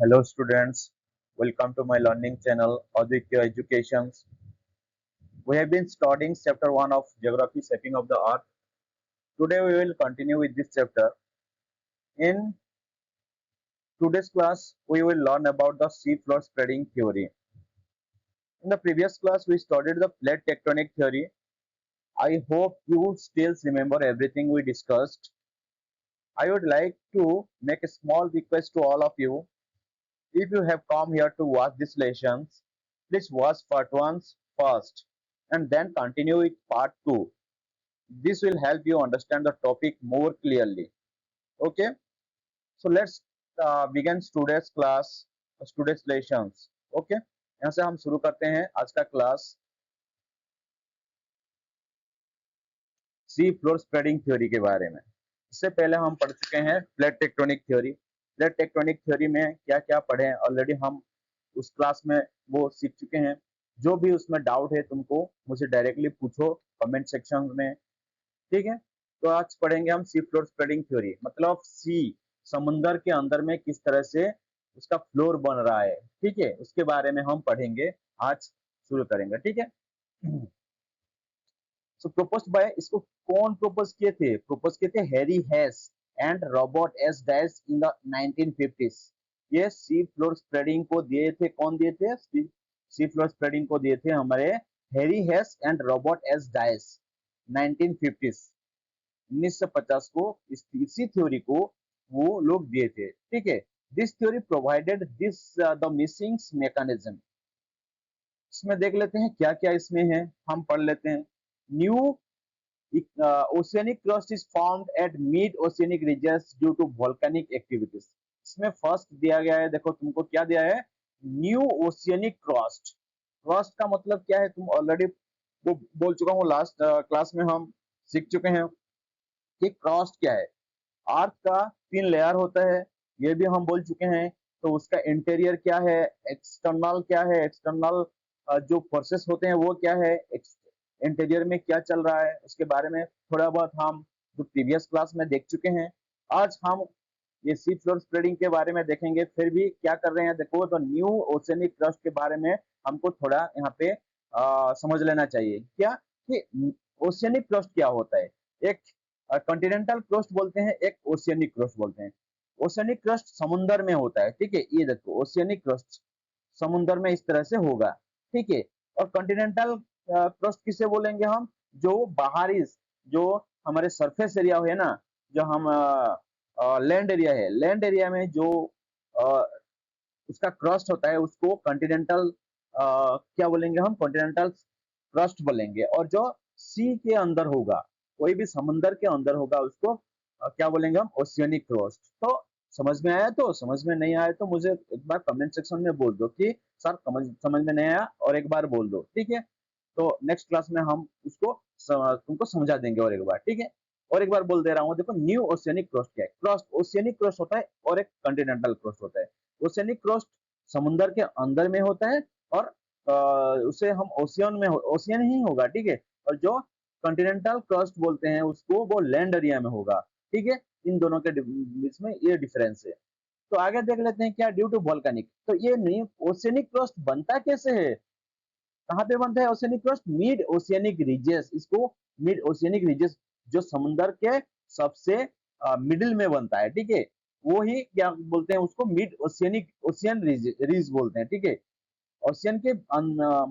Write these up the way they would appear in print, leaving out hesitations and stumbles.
Hello students, welcome to my learning channel Aditya Educations. We have been studying chapter 1 of Geography Shaping of the Earth. Today we will continue with this chapter. In today's class, we will learn about the sea floor spreading theory. In the previous class, we studied the plate tectonic theory. I hope you still remember everything we discussed. I would like to make a small request to all of you. If you have come here to watch these lessons, please watch part 1 first and then continue with part 2. This will help you understand the topic more clearly. Okay, so let's begin today's class, today's lessons. Okay, यहाँ से हम शुरू करते हैं आज का class sea floor spreading theory के बारे में। इससे पहले हम पढ़ चुके हैं plate tectonic theory. Plate tectonic theory में क्या क्या पढ़े हैं ऑलरेडी हम उस क्लास में वो सीख चुके हैं। जो भी उसमें डाउट है तुमको मुझे डायरेक्टली पूछो कमेंट सेक्शन में, ठीक है। तो आज पढ़ेंगे हम सी फ्लोर स्प्रेडिंग थ्योरी, मतलब सी समुंदर के अंदर में किस तरह से उसका फ्लोर बन रहा है, ठीक है, उसके बारे में हम पढ़ेंगे। आज शुरू करेंगे, ठीक है। सो प्रपोज बाय, इसको कौन प्रपोज किए थे? प्रपोज किए थे Harry Hess and Robert S Dietz in the 1950s। ये सी फ्लोर स्प्रेडिंग को दिए थे, कौन दिए थे? सी फ्लोर स्प्रेडिंग को दिए थे हमारे Harry Hess and Robert S Dietz 1950s, 1950 को इसी थ्योरी को वो लोग दिए थे, ठीक है। This theory provided this the missing mechanism. इसमें देख लेते हैं क्या क्या इसमें है, हम पढ़ लेते हैं। New oceanic crust is formed at mid oceanic regions due to volcanic activities। इसमें फर्स्ट दिया गया है, देखो तुमको क्या दिया है, न्यू ओशियनिक क्रस्ट। क्रस्ट का मतलब क्या है तुम ऑलरेडी वो बोल चुका हूँ, लास्ट क्लास में हम सीख चुके हैं कि क्रस्ट क्या है। अर्थ का 3 लेयर होता है, ये भी हम बोल चुके हैं। तो उसका इंटीरियर क्या है, एक्सटर्नल क्या है, एक्सटर्नल जो फोर्सेस होते हैं वो क्या है, इंटीरियर में क्या चल रहा है, उसके बारे में थोड़ा बहुत हम जो प्रीवियस क्लास में देख चुके हैं। आज हम ये सी फ्लोर स्प्रेडिंग के बारे में देखेंगे। फिर भी क्या कर रहे हैं, देखो तो न्यू ओशनिक क्रस्ट के बारे में हमको थोड़ा यहाँ पे समझ लेना चाहिए क्या कि ओशियनिक क्रस्ट क्या होता है। एक कॉन्टिनेंटल क्रस्ट बोलते हैं, एक ओशियनिक क्रस्ट बोलते हैं। ओशियनिक क्रस्ट समुद्र में होता है, ठीक है, ये देखो ओशियनिक क्रस्ट समुद्र में इस तरह से होगा, ठीक है। और कॉन्टिनेंटल क्रस्ट किसे बोलेंगे हम, जो बाहरी जो हमारे सरफेस एरिया है ना, जो हम लैंड एरिया है, लैंड एरिया में जो अ, उसका क्रस्ट होता है उसको कॉन्टिनेंटल क्या बोलेंगे हम, कॉन्टिनेंटल क्रस्ट बोलेंगे। और जो सी के अंदर होगा, कोई भी समुद्र के अंदर होगा उसको क्या बोलेंगे हम, ओशियनिक क्रस्ट। तो समझ में आया? तो समझ में नहीं आया तो मुझे एक बार कमेंट सेक्शन में बोल दो कि सर समझ में नहीं आया, और एक बार बोल दो, ठीक है। तो नेक्स्ट क्लास में हम उसको तुमको समझा देंगे और एक बार, ठीक है। और एक बार बोल दे रहा हूँ, देखो न्यू ओशियनिक क्रस्ट क्या है। क्रस्ट ओशियनिक क्रस्ट होता है और एक कॉन्टिनेंटल क्रस्ट होता है। ओशियनिक क्रस्ट समुद्र के अंदर में होता है और उसे हम ओशियन में ओशियन ही होगा, ठीक है। और जो कॉन्टिनेंटल क्रस्ट बोलते हैं उसको वो लैंड एरिया में होगा, ठीक है। इन दोनों के बीच में ये डिफरेंस है। तो आगे देख लेते हैं क्या, ड्यू टू वोल्केनिक। तो ये नहीं, ओशियनिक क्रस्ट बनता कैसे है, कहाँ पे बनता है oceanic crust? Mid oceanic ridges. इसको मिड ओशियनिक रीजेस जो समुद्र के सबसे मिडिल में बनता है, ठीक है, वो ही क्या बोलते हैं उसको, मिड ओशियनिक ओशियन रीज बोलते हैं, ठीक है। ओशियन के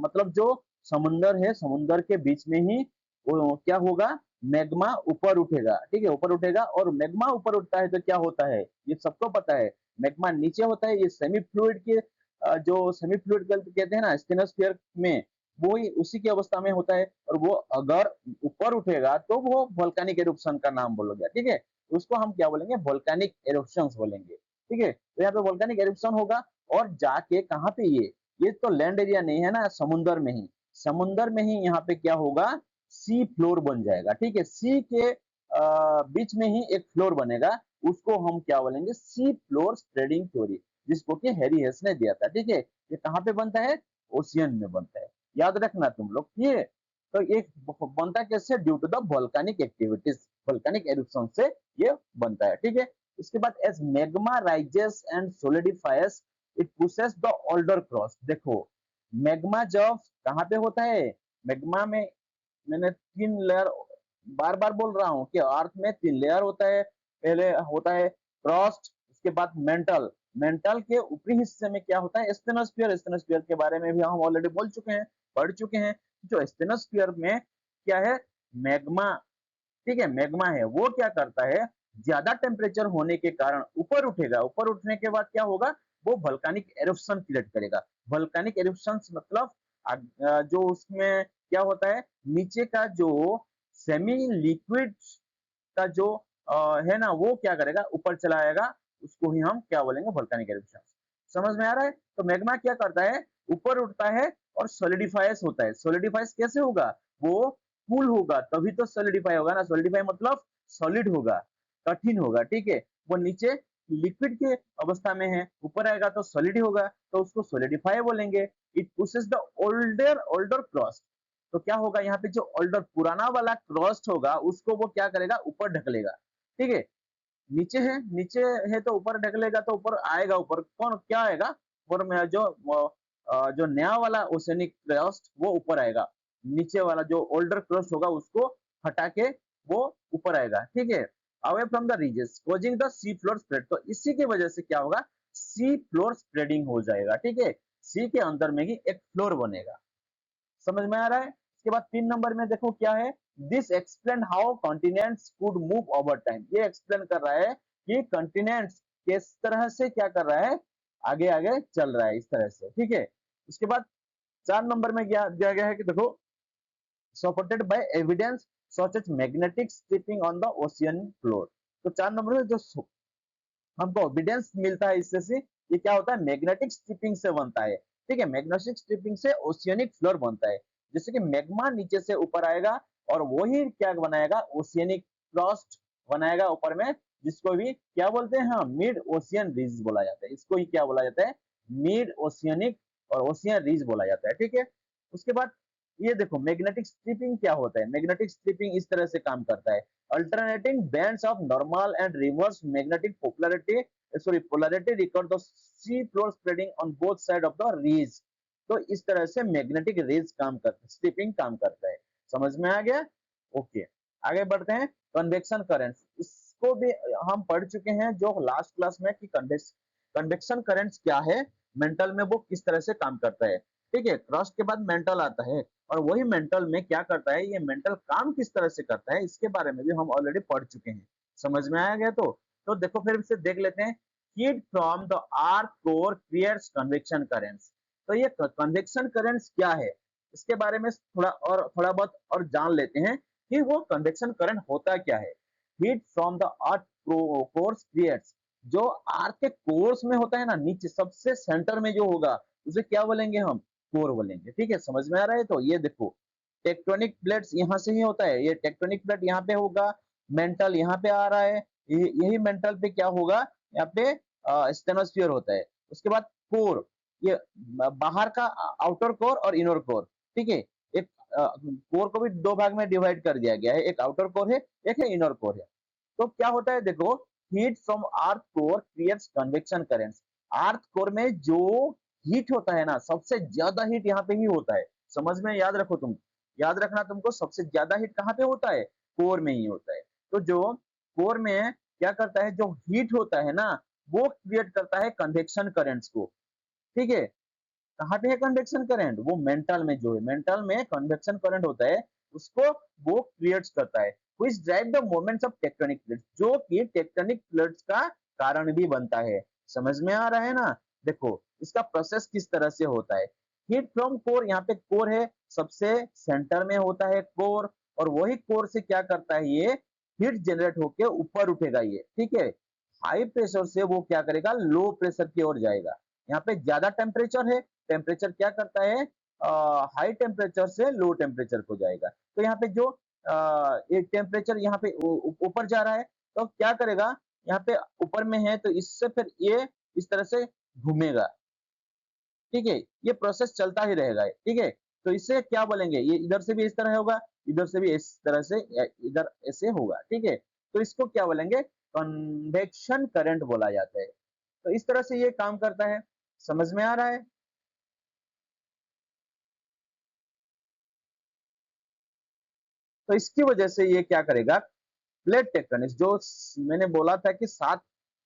मतलब जो समुंदर है, समुंदर के बीच में ही वो क्या होगा, मैग्मा ऊपर उठेगा, ठीक है, ऊपर उठेगा। और मैग्मा ऊपर उठता है तो क्या होता है, ये सबको पता है। मैग्मा नीचे होता है, ये सेमी फ्लूइड के जो सेमी फ्लूइड कहते हैं ना स्टेनोस्फीयर में, वो ही उसी की अवस्था में होता है। और वो अगर ऊपर उठेगा तो वो वोल्केनिक एरुप्शन का नाम बोलोगे, ठीक है। उसको हम क्या बोलेंगे, वोल्केनिक एरुप्शंस बोलेंगे, ठीक है। तो यहाँ पे वोल्केनिक एरुप्शन होगा और जाके कहाँ पे, ये तो लैंड एरिया नहीं है ना, समुंदर में ही, समुंदर में ही यहाँ पे क्या होगा, सी फ्लोर बन जाएगा, ठीक है। सी के बीच में ही एक फ्लोर बनेगा, उसको हम क्या बोलेंगे, सी फ्लोर स्प्रेडिंग थ्योरी, जिसको कि हैरी हेस ने दिया था, ठीक है। ये कहाँ पे बनता है, ओशियन में बनता है, याद रखना तुम लोग, ठीक है। तो ये बनता कैसे, due to the volcanic activities, volcanic eruption से ये बनता है, ठीक है। इसके बाद as magma rises and solidifies it pushes the older crust. देखो मैग्मा जब कहाँ पे होता है, मैग्मा में मैंने तीन लेयर बार बार बोल रहा हूँ कि अर्थ में तीन लेयर होता है। पहले होता है क्रस्ट, उसके बाद मेंटल, मेंटल के ऊपरी हिस्से में क्या होता है स्टेनोस्फीयर। स्टेनोस्फीयर के बारे में भी हम ऑलरेडी बोल चुके हैं, पढ़ चुके हैं। जो स्टेनोस्फीयर में क्या है, मैग्मा, ठीक है, मैग्मा है, वो क्या करता है ज्यादा टेम्परेचर होने के कारण ऊपर उठेगा। ऊपर उठने के बाद क्या होगा, वो वल्कानिक एरप्शन क्रिएट करेगा। वल्कानिक एरप्शन मतलब जो उसमें क्या होता है, नीचे का जो सेमी लिक्विड का जो है ना, वो क्या करेगा ऊपर चला आएगा, उसको ही हम क्या बोलेंगे वोल्केनिक एरप्शन। समझ में आ रहा है। तो मैग्मा क्या करता है, ऊपर उठता है और सॉलिडिफाइज होता है। सॉलिडिफाइज कैसे होगा, वो कूल होगा तभी तो सॉलिडिफाई होगा ना। सॉलिडिफाई मतलब सॉलिड होगा, कठिन होगा, ठीक है। वो नीचे लिक्विड के अवस्था में है, ऊपर आएगा तो सॉलिड होगा, तो उसको सॉलिडिफाई बोलेंगे। It pushes the older older crust. तो क्या होगा, यहाँ पे जो ओल्डर पुराना वाला क्रस्ट होगा उसको वो क्या करेगा ऊपर ढकलेगा, ठीक है। नीचे है, नीचे है तो ऊपर ढकलेगा तो ऊपर आएगा, ऊपर कौन क्या आएगा, ऊपर में जो नया वाला ओशनिक क्रस्ट वो ऊपर आएगा। नीचे वाला जो ओल्डर क्रस्ट होगा उसको हटा के वो ऊपर आएगा, ठीक है, away from the ridges causing the sea floor spread. तो इसी की वजह से क्या होगा, सी फ्लोर स्प्रेडिंग हो जाएगा, ठीक है। सी के अंदर में ही एक फ्लोर बनेगा। समझ में आ रहा है। इसके बाद 3 नंबर में देखो क्या है, this explain how continents could move over time. ये एक्सप्लेन कर रहा है कि कॉन्टिनेंट्स किस तरह से क्या कर रहा है, आगे आगे चल रहा है इस तरह से, ठीक है। उसके बाद 4 नंबर में क्या दिया गया है कि देखो supported by evidence such as magnetic striping on the ocean floor. तो 4 नंबर में जो हमको एविडेंस मिलता है इससे से, ये क्या होता है मैग्नेटिक स्ट्रिपिंग से बनता है, ठीक है। मैग्नेटिक स्ट्रिपिंग से ओशियनिक फ्लोर बनता है। जैसे कि मैग्मा नीचे से ऊपर आएगा और वही क्या बनाएगा ओशियनिक क्रस्ट बनाएगा ऊपर में, जिसको भी क्या बोलते हैं, हाँ मिड ओशियन रीज बोला जाता है। इसको ही क्या बोला जाता है, मिड ओशियनिक और ओशियन रीज बोला जाता है, ठीक है। उसके बाद ये देखो मैग्नेटिक स्ट्रिपिंग क्या होता है। मैग्नेटिक स्ट्रिपिंग इस तरह से काम करता है, alternating bands of normal and reverse magnetic polarity record the sea floor spreading on both side of the ridge। तो इस तरह से मैग्नेटिक रेज काम करता है, स्ट्रिपिंग काम करता है। समझ में आ गया, ओके। आगे बढ़ते हैं, कन्वेक्शन करंट्स, इसको भी हम पढ़ चुके हैं जो लास्ट क्लास में कि कन्वेक्शन करंट्स क्या है, मेंटल में वो किस तरह से काम करता है, ठीक है। क्रस्ट के बाद मेंटल आता है और वही मेंटल में क्या करता है, ये मेंटल काम किस तरह से करता है इसके बारे में भी हम ऑलरेडी पढ़ चुके हैं। समझ में आया गया। तो देखो फिर से देख लेते हैं, heat from the arc core creates convection currents. तो ये कन्वेक्शन करेंट्स क्या है, इसके बारे में थोड़ा बहुत और जान लेते हैं कि वो कन्वेक्शन करंट होता क्या है। Heat from the arc course creates, जो आर्क के कोर्स में होता है ना, नीचे सबसे सेंटर में जो होगा उसे क्या बोलेंगे हम, कोर बोलेंगे, ठीक है। समझ में आ रहा है। तो ये देखो टेक्टोनिक प्लेट्स यहाँ से ही होता है, ये टेक्टोनिक प्लेट यहाँ पे होगा, मेंटल यहाँ पे आ रहा है, यही मेंटल पे क्या होगा, यहाँ पे स्टेनोस्फीयर होता है। उसके बाद कोर, ये बाहर का आउटर कोर और इनर कोर, ठीक है। एक कोर को भी दो भाग में डिवाइड कर दिया गया है, एक आउटर कोर है, एक है इनर कोर है। तो क्या होता है देखो, heat from earth core creates convection currents. Earth core में जो हीट होता है ना, सबसे ज्यादा हीट यहाँ पे ही होता है। समझ में याद रखो, तुम याद रखना, तुमको सबसे ज्यादा हीट कहाँ पे होता है, कोर में ही होता है। तो जो कोर में क्या करता है, जो हीट होता है ना, वो क्रिएट करता है कन्वेक्शन करेंट्स को, ठीक है। कहाँ पे है कन्वेक्शन करंट, वो मेंटल में, जो है मेंटल में कन्वेक्शन करंट होता है, उसको वो क्रिएट्स करता है। Which drive the moments of tectonic plates, जो कि टेक्टोनिक प्लेट्स का कारण भी बनता है। समझ में आ रहा है ना। देखो इसका प्रोसेस किस तरह से होता है, हीट फ्रॉम कोर, यहाँ पे कोर है, सबसे सेंटर में होता है कोर, और वही कोर से क्या करता है, ये हीट जनरेट होके ऊपर उठेगा ये, ठीक है। हाई प्रेशर से वो क्या करेगा, लो प्रेशर की ओर जाएगा। यहाँ पे ज्यादा टेम्परेचर है, टेम्परेचर क्या करता है, हाई टेम्परेचर से लो टेम्परेचर को जाएगा। तो यहाँ पे जो एक टेम्परेचर यहाँ पे ऊपर जा रहा है, तो क्या करेगा, यहाँ पे ऊपर में है तो इससे फिर ये इस तरह से घूमेगा, ठीक है। ये प्रोसेस चलता ही रहेगा, ठीक है। तो इसे क्या बोलेंगे, ये इधर से भी इस तरह होगा, इधर से भी इस तरह से, इधर ऐसे होगा, ठीक है। तो इसको क्या बोलेंगे, कन्वेक्शन करंट बोला जाता है। तो इस तरह से ये काम करता है। समझ में आ रहा है? तो इसकी वजह से ये क्या करेगा, प्लेट टेक्टोनिक्स जो मैंने बोला था कि 7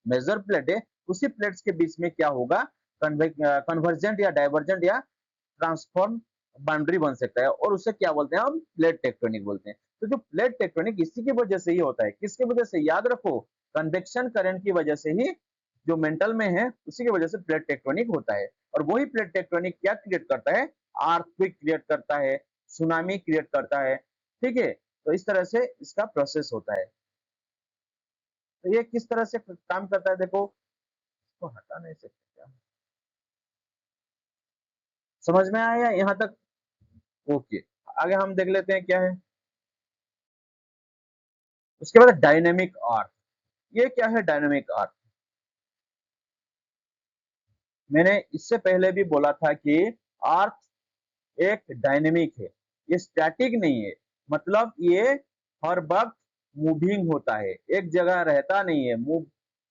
मेजर प्लेट है, उसी प्लेट्स के बीच में क्या होगा, कन्वर्जेंट या डाइवर्जेंट या ट्रांसफॉर्म बाउंड्री बन सकता है, और उसे क्या बोलते हैं हम, प्लेट टेक्टोनिक बोलते हैं। तो जो प्लेट टेक्टोनिक इसी की वजह से ही होता है, किसकी वजह से, याद रखो, कन्वेक्शन करंट की वजह से ही, जो मेंटल में है उसी की वजह से प्लेट टेक्टोनिक होता है। और वही प्लेट टेक्टोनिक क्या क्रिएट करता है, अर्थक्वेक क्रिएट करता है, सुनामी क्रिएट करता है। ठीक है, तो इस तरह से इसका प्रोसेस होता है। तो ये किस तरह से काम करता है, देखो, इसको हटा नहीं सकते क्या, समझ में आया यहाँ तक? ओके, आगे हम देख लेते हैं क्या है। उसके बाद डायनेमिक आर्क। ये क्या है डायनेमिक आर्क? मैंने इससे पहले भी बोला था कि आर्क एक डायनेमिक है, ये स्टैटिक नहीं है। मतलब ये हर वक्त मूविंग होता है, एक जगह रहता नहीं है, मूव,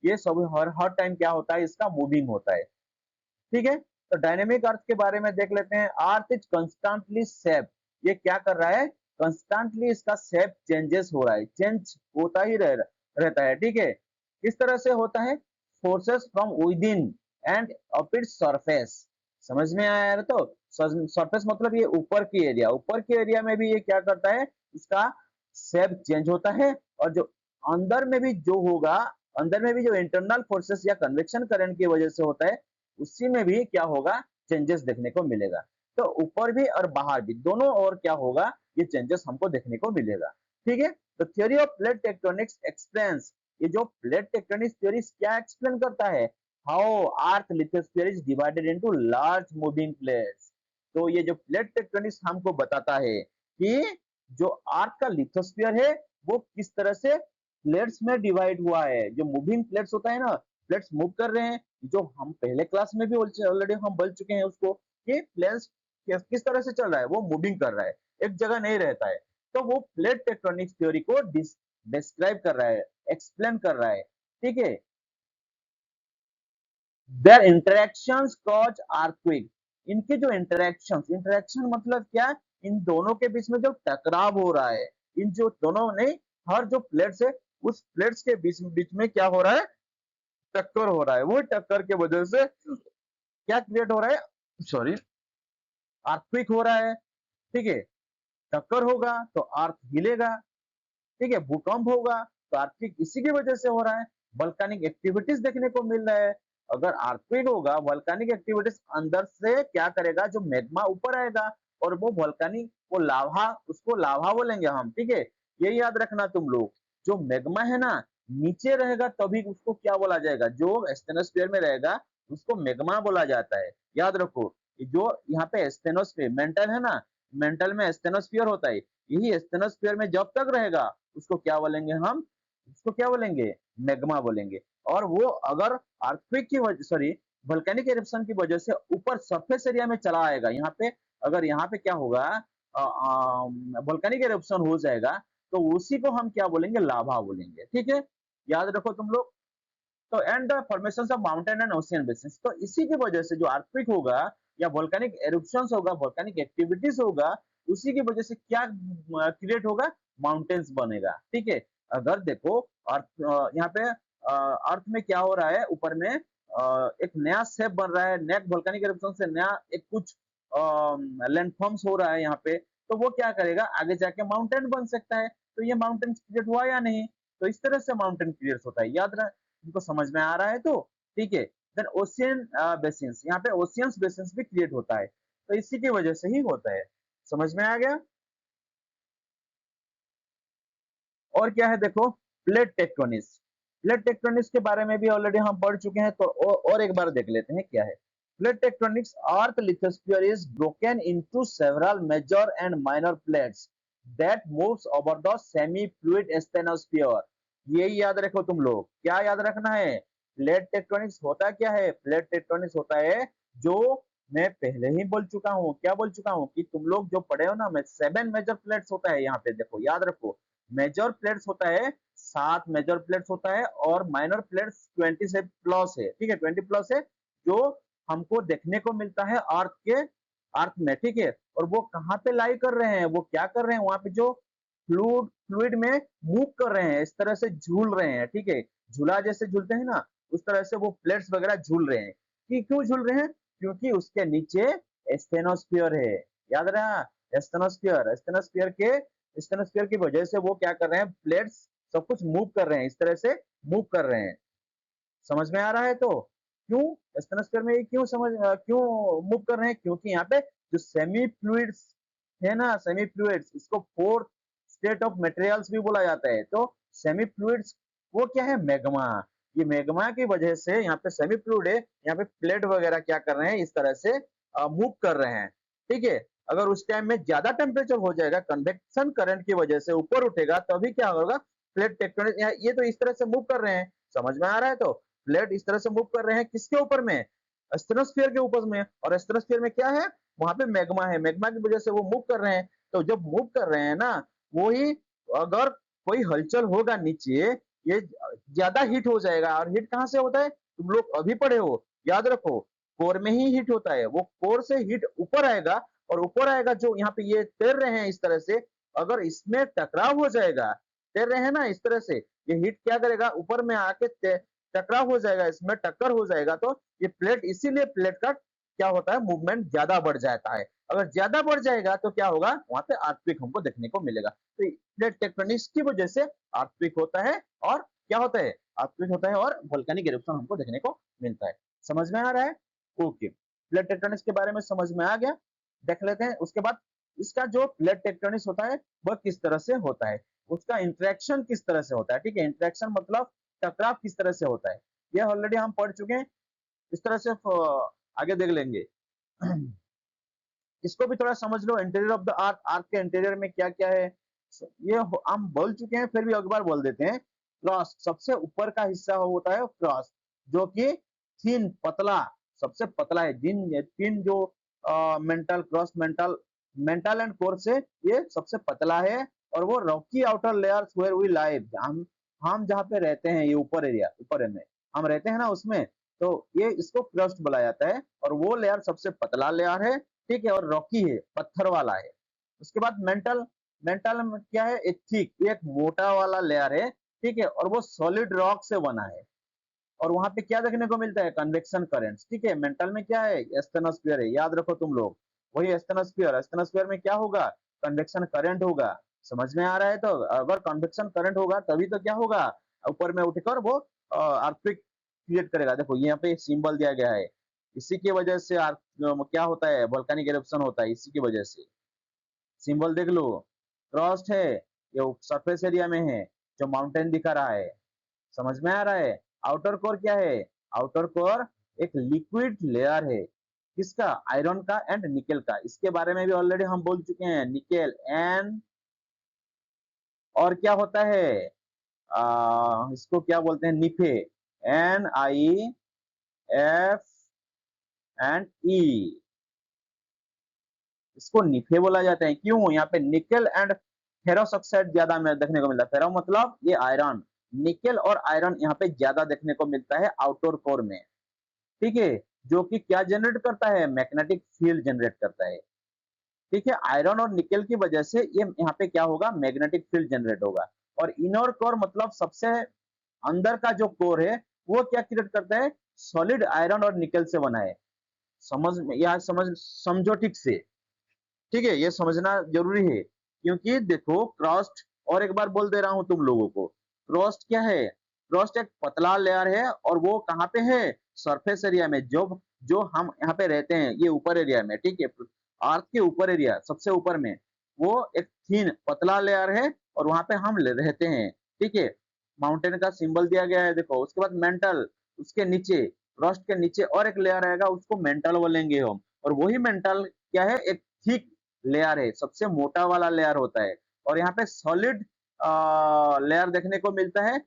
ये सब हर हर टाइम क्या होता है, इसका मूविंग होता है। ठीक है, तो डायनेमिक अर्थ के बारे में देख लेते हैं। अर्थ इज कंस्टेंटली शेप, ये क्या कर रहा है, कंस्टेंटली इसका शेप चेंजेस हो रहा है, चेंज होता ही रहता है। ठीक है, किस तरह से होता है, forces from with in and up its surface. समझ में आया है? तो सरफेस मतलब ये ऊपर की एरिया, ऊपर की एरिया में भी ये क्या करता है, इसका शेप चेंज होता है। और जो अंदर में भी जो होगा, अंदर में भी जो इंटरनल फोर्सेस या कन्वेक्शन करंट की वजह से होता है, उसी में भी क्या होगा, चेंजेस देखने को मिलेगा। तो ऊपर भी और बाहर भी दोनों और क्या होगा, ये चेंजेस हमको देखने को मिलेगा। ठीक है, तो theory of plate tectonics explains, ये जो प्लेट टेक्टोनिक्स थ्योरी क्या एक्सप्लेन करता है, how earth lithosphere is divided into large moving plates. तो ये जो प्लेट टेक्टोनिक्स हमको बताता है कि जो अर्थ का लिथोस्फीयर है वो किस तरह से प्लेट्स में डिवाइड हुआ है। जो मूविंग प्लेट्स होता है ना, प्लेट्स मूव कर रहे हैं, जो हम पहले क्लास में भी ऑलरेडी हम बोल चुके हैं उसको, कि प्लेन्स किस तरह से चल रहा है, वो मूविंग कर रहा है, एक जगह नहीं रहता है। तो वो प्लेट टेक्टोनिक्स थ्योरी को डिस्क्राइब कर रहा है, एक्सप्लेन कर रहा है। ठीक है, देयर इंटरेक्शंस कॉज अर्थक्वेक, इनके जो इंटरेक्शन मतलब क्या, इन दोनों के बीच में जो टकराव हो रहा है, इन जो दोनों ने, हर जो प्लेट्स है उस प्लेट्स के बीच बीच में क्या हो रहा है, टक्कर हो रहा है। वो टक्कर के वजह से क्या क्रिएट हो रहा है, सॉरी, अर्थक्वेक हो रहा है। ठीक है, टक्कर होगा तो अर्थ हिलेगा। ठीक है, भूकंप होगा तो अर्थक्वेक इसी की वजह से हो रहा है। वोल्केनिक एक्टिविटीज देखने को मिल रहा है। अगर अर्थक्वेक होगा, वोल्केनिक एक्टिविटीज अंदर से क्या करेगा, जो मैग्मा ऊपर आएगा, और वो वोल्केनिक, वो लावा, उसको लावा बोलेंगे हम। ठीक है, ये याद रखना तुम लोग, जो मैग्मा है ना, नीचे रहेगा तभी उसको क्या बोला जाएगा, जो स्टेनोस्फीयर में रहेगा उसको मैग्मा बोला जाता है। याद रखो, जो यहाँ पे स्टेनोस्फीयर मेंटल है ना, मेंटल में स्टेनोस्फीयर होता है, यही स्टेनोस्फीयर में जब तक रहेगा उसको क्या बोलेंगे हम, उसको क्या बोलेंगे, मैग्मा बोलेंगे। और वो अगर अर्थक्वेक की वजह, सॉरी, वोल्केनिक एरप्शन की वजह से ऊपर सरफेस एरिया में चला आएगा, यहाँ पे अगर यहाँ पे क्या होगा, वोल्केनिक एरप्शन हो जाएगा, तो उसी को हम क्या बोलेंगे, लावा बोलेंगे। ठीक है, याद रखो तुम लोग। तो and the formation of mountain and ocean basin, तो इसी की वजह से जो अर्थक्वेक होगा या वोल्केनिक एरुप्शंस होगा, वोल्केनिक एक्टिविटीज होगा, उसी की वजह से क्या क्रिएट होगा, माउंटेन्स बनेगा। ठीक है, अगर देखो अर्थ, यहाँ पे अर्थ में क्या हो रहा है, ऊपर में एक नया शेप बन रहा है, नेट वोल्केनिक एरुप्शन से नया एक कुछ लैंडफॉर्म्स हो रहा है यहाँ पे, तो वो क्या करेगा, आगे जाके माउंटेन बन सकता है। तो ये माउंटेन क्रिएट हुआ या नहीं, तो इस तरह से माउंटेन क्रिएट होता है। याद रख, इनको समझ में आ रहा है तो? ठीक है, देन ओशियन बेसिन्स, यहाँ पे ओशियंस बेसिन्स भी क्रिएट होता है, तो इसी की वजह से ही होता है। समझ में आ गया? और क्या है देखो, प्लेट टेक्टोनिक्स, प्लेट टेक्टोनिक्स के बारे में भी ऑलरेडी हम पढ़ चुके हैं, तो और एक बार देख लेते हैं क्या है। Plate tectonics, earth lithosphere is broken into several major and minor plates that moves over the semi fluid asthenosphere. यही याद रखो तुम लोग, क्या याद रखना है, प्लेट टेक्टोनिक्स होता क्या है, प्लेट टेक्टोनिक्स होता है, जो मैं पहले ही बोल चुका हूँ, क्या बोल चुका हूँ, कि तुम लोग जो पढ़े हो ना, मैं 7 मेजर प्लेट्स होता है यहाँ पे, देखो याद रखो, मेजर प्लेट्स होता है 7 मेजर प्लेट्स होता है, और माइनर प्लेट्स 20 से प्लस है। ठीक है, 20 प्लस है, जो हमको देखने को मिलता है अर्थ में, ठीक है। और वो कहाँ पे लाई कर रहे हैं, वो क्या कर रहे हैं, वहां पे जो फ्लूइड में मूव कर रहे हैं, इस तरह से झूल रहे हैं, ठीक है। झूला जैसे झूलते हैं ना, उस तरह से वो प्लेट्स वगैरह झूल रहे हैं। कि क्यों झूल रहे हैं, क्योंकि उसके नीचे स्टेनोस्फीयर है। याद रहा, स्टेनोस्फीयर की वजह से वो क्या कर रहे हैं, प्लेट्स सब कुछ मूव कर रहे हैं, इस तरह से मूव कर रहे हैं। समझ में आ रहा है? तो क्यों स्टेनोस्फीयर में क्यों मूव कर रहे हैं, क्योंकि यहाँ पे जो सेमी फ्लूइड्स है ना, सेमी फ्लूइड्स, इसको फोर्थ स्टेट ऑफ मटेरियल्स भी बोला जाता है। तो सेमी फ्लूइड्स वो क्या है, मैग्मा। ये मैग्मा की वजह से यहाँ पे सेमी फ्लूइड है, यहाँ पे प्लेट वगैरह क्या कर रहे हैं, इस तरह से मूव कर रहे हैं, ठीक है। अगर उस टाइम में ज्यादा टेम्परेचर हो जाएगा, कन्वेक्शन करंट की वजह से ऊपर उठेगा, तभी क्या होगा, प्लेट टेक्टोनिक, ये तो इस तरह से मूव कर रहे हैं। समझ में आ रहा है? तो प्लेट इस तरह से मूव कर रहे हैं, किसके ऊपर में, स्टेनोस्फीयर के ऊपर में। और स्टेनोस्फीयर में क्या है, वहां पे मैग्मा है, मैग्मा की वजह से वो मूव कर रहे हैं। तो जब मूव कर रहे हैं ना, वो ही अगर कोई हलचल होगा नीचे, ये ज्यादा हीट हो जाएगा। और हीट कहाँ से होता है, तुम लोग अभी पढ़े हो, याद रखो, कोर में ही हीट होता है। वो कोर से हीट ऊपर आएगा, और ऊपर आएगा, जो यहाँ पे ये तैर रहे हैं इस तरह से, अगर इसमें टकराव हो जाएगा, तैर रहे हैं ना इस तरह से, ये हीट क्या करेगा, ऊपर में आके टकराव हो जाएगा, इसमें टक्कर हो जाएगा। तो ये प्लेट, इसीलिए प्लेट का क्या होता है, मूवमेंट ज्यादा बढ़ जाता है। अगर ज्यादा बढ़ जाएगा तो क्या होगा, वहां पे अर्थक्वेक हमको देखने को मिलेगा। तो प्लेट टेक्टोनिक्स की वजह से अर्थक्वेक होता है, और क्या होता है, अर्थक्वेक होता है, और वोल्केनिक इरप्शन हमको देखने को मिलता है। समझ में आ रहा है? ओके, प्लेट टेक्टोनिक्स के बारे में समझ में आ गया। देख लेते हैं उसके बाद, इसका जो प्लेट टेक्टोनिक्स होता है वह किस तरह से होता है, उसका इंटरेक्शन किस तरह से होता है, ठीक है। इंटरेक्शन मतलब टकराव किस तरह से होता है, ये ऑलरेडी हम पढ़ चुके हैं। इस तरह से आगे देख लेंगे। इसको भी थोड़ा समझ लो, इंटीरियर ऑफ द अर्थ, अर्थ के इंटीरियर में क्या क्या है, ये हम बोल चुके हैं, फिर भी एक बार बोल देते हैं। क्रॉस्ट, सबसे ऊपर का हिस्सा होता है क्रॉस्ट, जो कि थीन, पतला, सबसे पतला है। जिन तीन जो mantle, crust mantle, mantle and core से ये सबसे पतला है। और वो rocky outer layers where we live, हम जहाँ पे रहते हैं, ये ऊपर एरिया, ऊपर में हम रहते हैं ना, उसमें, तो ये इसको क्रस्ट बोला जाता है। और वो लेयर सबसे पतला लेयर है, ठीक है, और रॉकी है, पत्थर वाला है। उसके बाद मेंटल, मेंटल में क्या है, एक थिक, एक मोटा वाला लेयर है, ठीक है, और वो सॉलिड रॉक से बना है। और वहां पे क्या देखने को मिलता है, कन्वेक्शन करंट्स, ठीक है। मेंटल में क्या है, स्टेनोस्फीयर है, याद रखो तुम लोग, वही स्टेनोस्फीयर। स्टेनोस्फीयर में क्या होगा, कन्वेक्शन करंट होगा। समझ में आ रहा है? तो अगर कन्वेक्शन करंट होगा तभी तो क्या होगा, ऊपर में उठकर वो अर्थक्वेक क्रिएट करेगा। देखो यहाँ पे सिंबल दिया गया है, इसी की वजह से क्या होता है, वोल्केनिक इरप्शन होता है, इसी की वजह से। सिंबल देख लो, क्रॉस्ड है, ये सरफेस एरिया में है, जो माउंटेन दिखा रहा है। समझ में आ रहा है? आउटर कोर क्या है, आउटर कोर एक लिक्विड लेयर है, किसका, आयरन का एंड निकेल का। इसके बारे में भी ऑलरेडी हम बोल चुके हैं, निकेल एन, और क्या होता है, इसको क्या बोलते हैं, निफे, NiF एंड E, इसको निफे बोला जाता है। क्यों, यहाँ पे निकेल एंड फेरस ऑक्साइड ज्यादा में देखने को मिलता है। फेरो मतलब ये आयरन, निकेल और आयरन यहाँ पे ज्यादा देखने को मिलता है आउटर कोर में, ठीक है। जो कि क्या जनरेट करता है, मैग्नेटिक फील्ड जनरेट करता है, ठीक है। आयरन और निकेल की वजह से ये यहाँ पे क्या होगा, मैग्नेटिक फील्ड जनरेट होगा। और इनर कोर मतलब सबसे अंदर का जो कोर है, वो क्या क्रिएट करता है, सॉलिड आयरन और निकेल से बना है। समझ में, या समझो ठीक से, ठीक है, ये समझना जरूरी है। क्योंकि देखो क्रस्ट, और एक बार बोल दे रहा हूं तुम लोगों को, क्रस्ट क्या है, क्रस्ट एक पतला लेयर है, और वो कहाँ पे है, सरफेस एरिया में, जो जो हम यहाँ पे रहते हैं, ये ऊपर एरिया में, ठीक है, अर्थ के ऊपर एरिया, सबसे ऊपर में, वो एक थीन, पतला लेयर है, और वहां पे हम रहते हैं, ठीक है। माउंटेन का सिंबल दिया गया है, देखो। उसके बाद मेंटल, उसके नीचे, क्रस्ट के नीचे और एक लेयर आएगा, उसको मेंटल बोलेंगे हम। और वही मेंटल क्या है, एक थिक लेयर है, सबसे मोटा वाला लेयर होता है। और यहाँ पे सॉलिड लेयर देखने को मिलता है,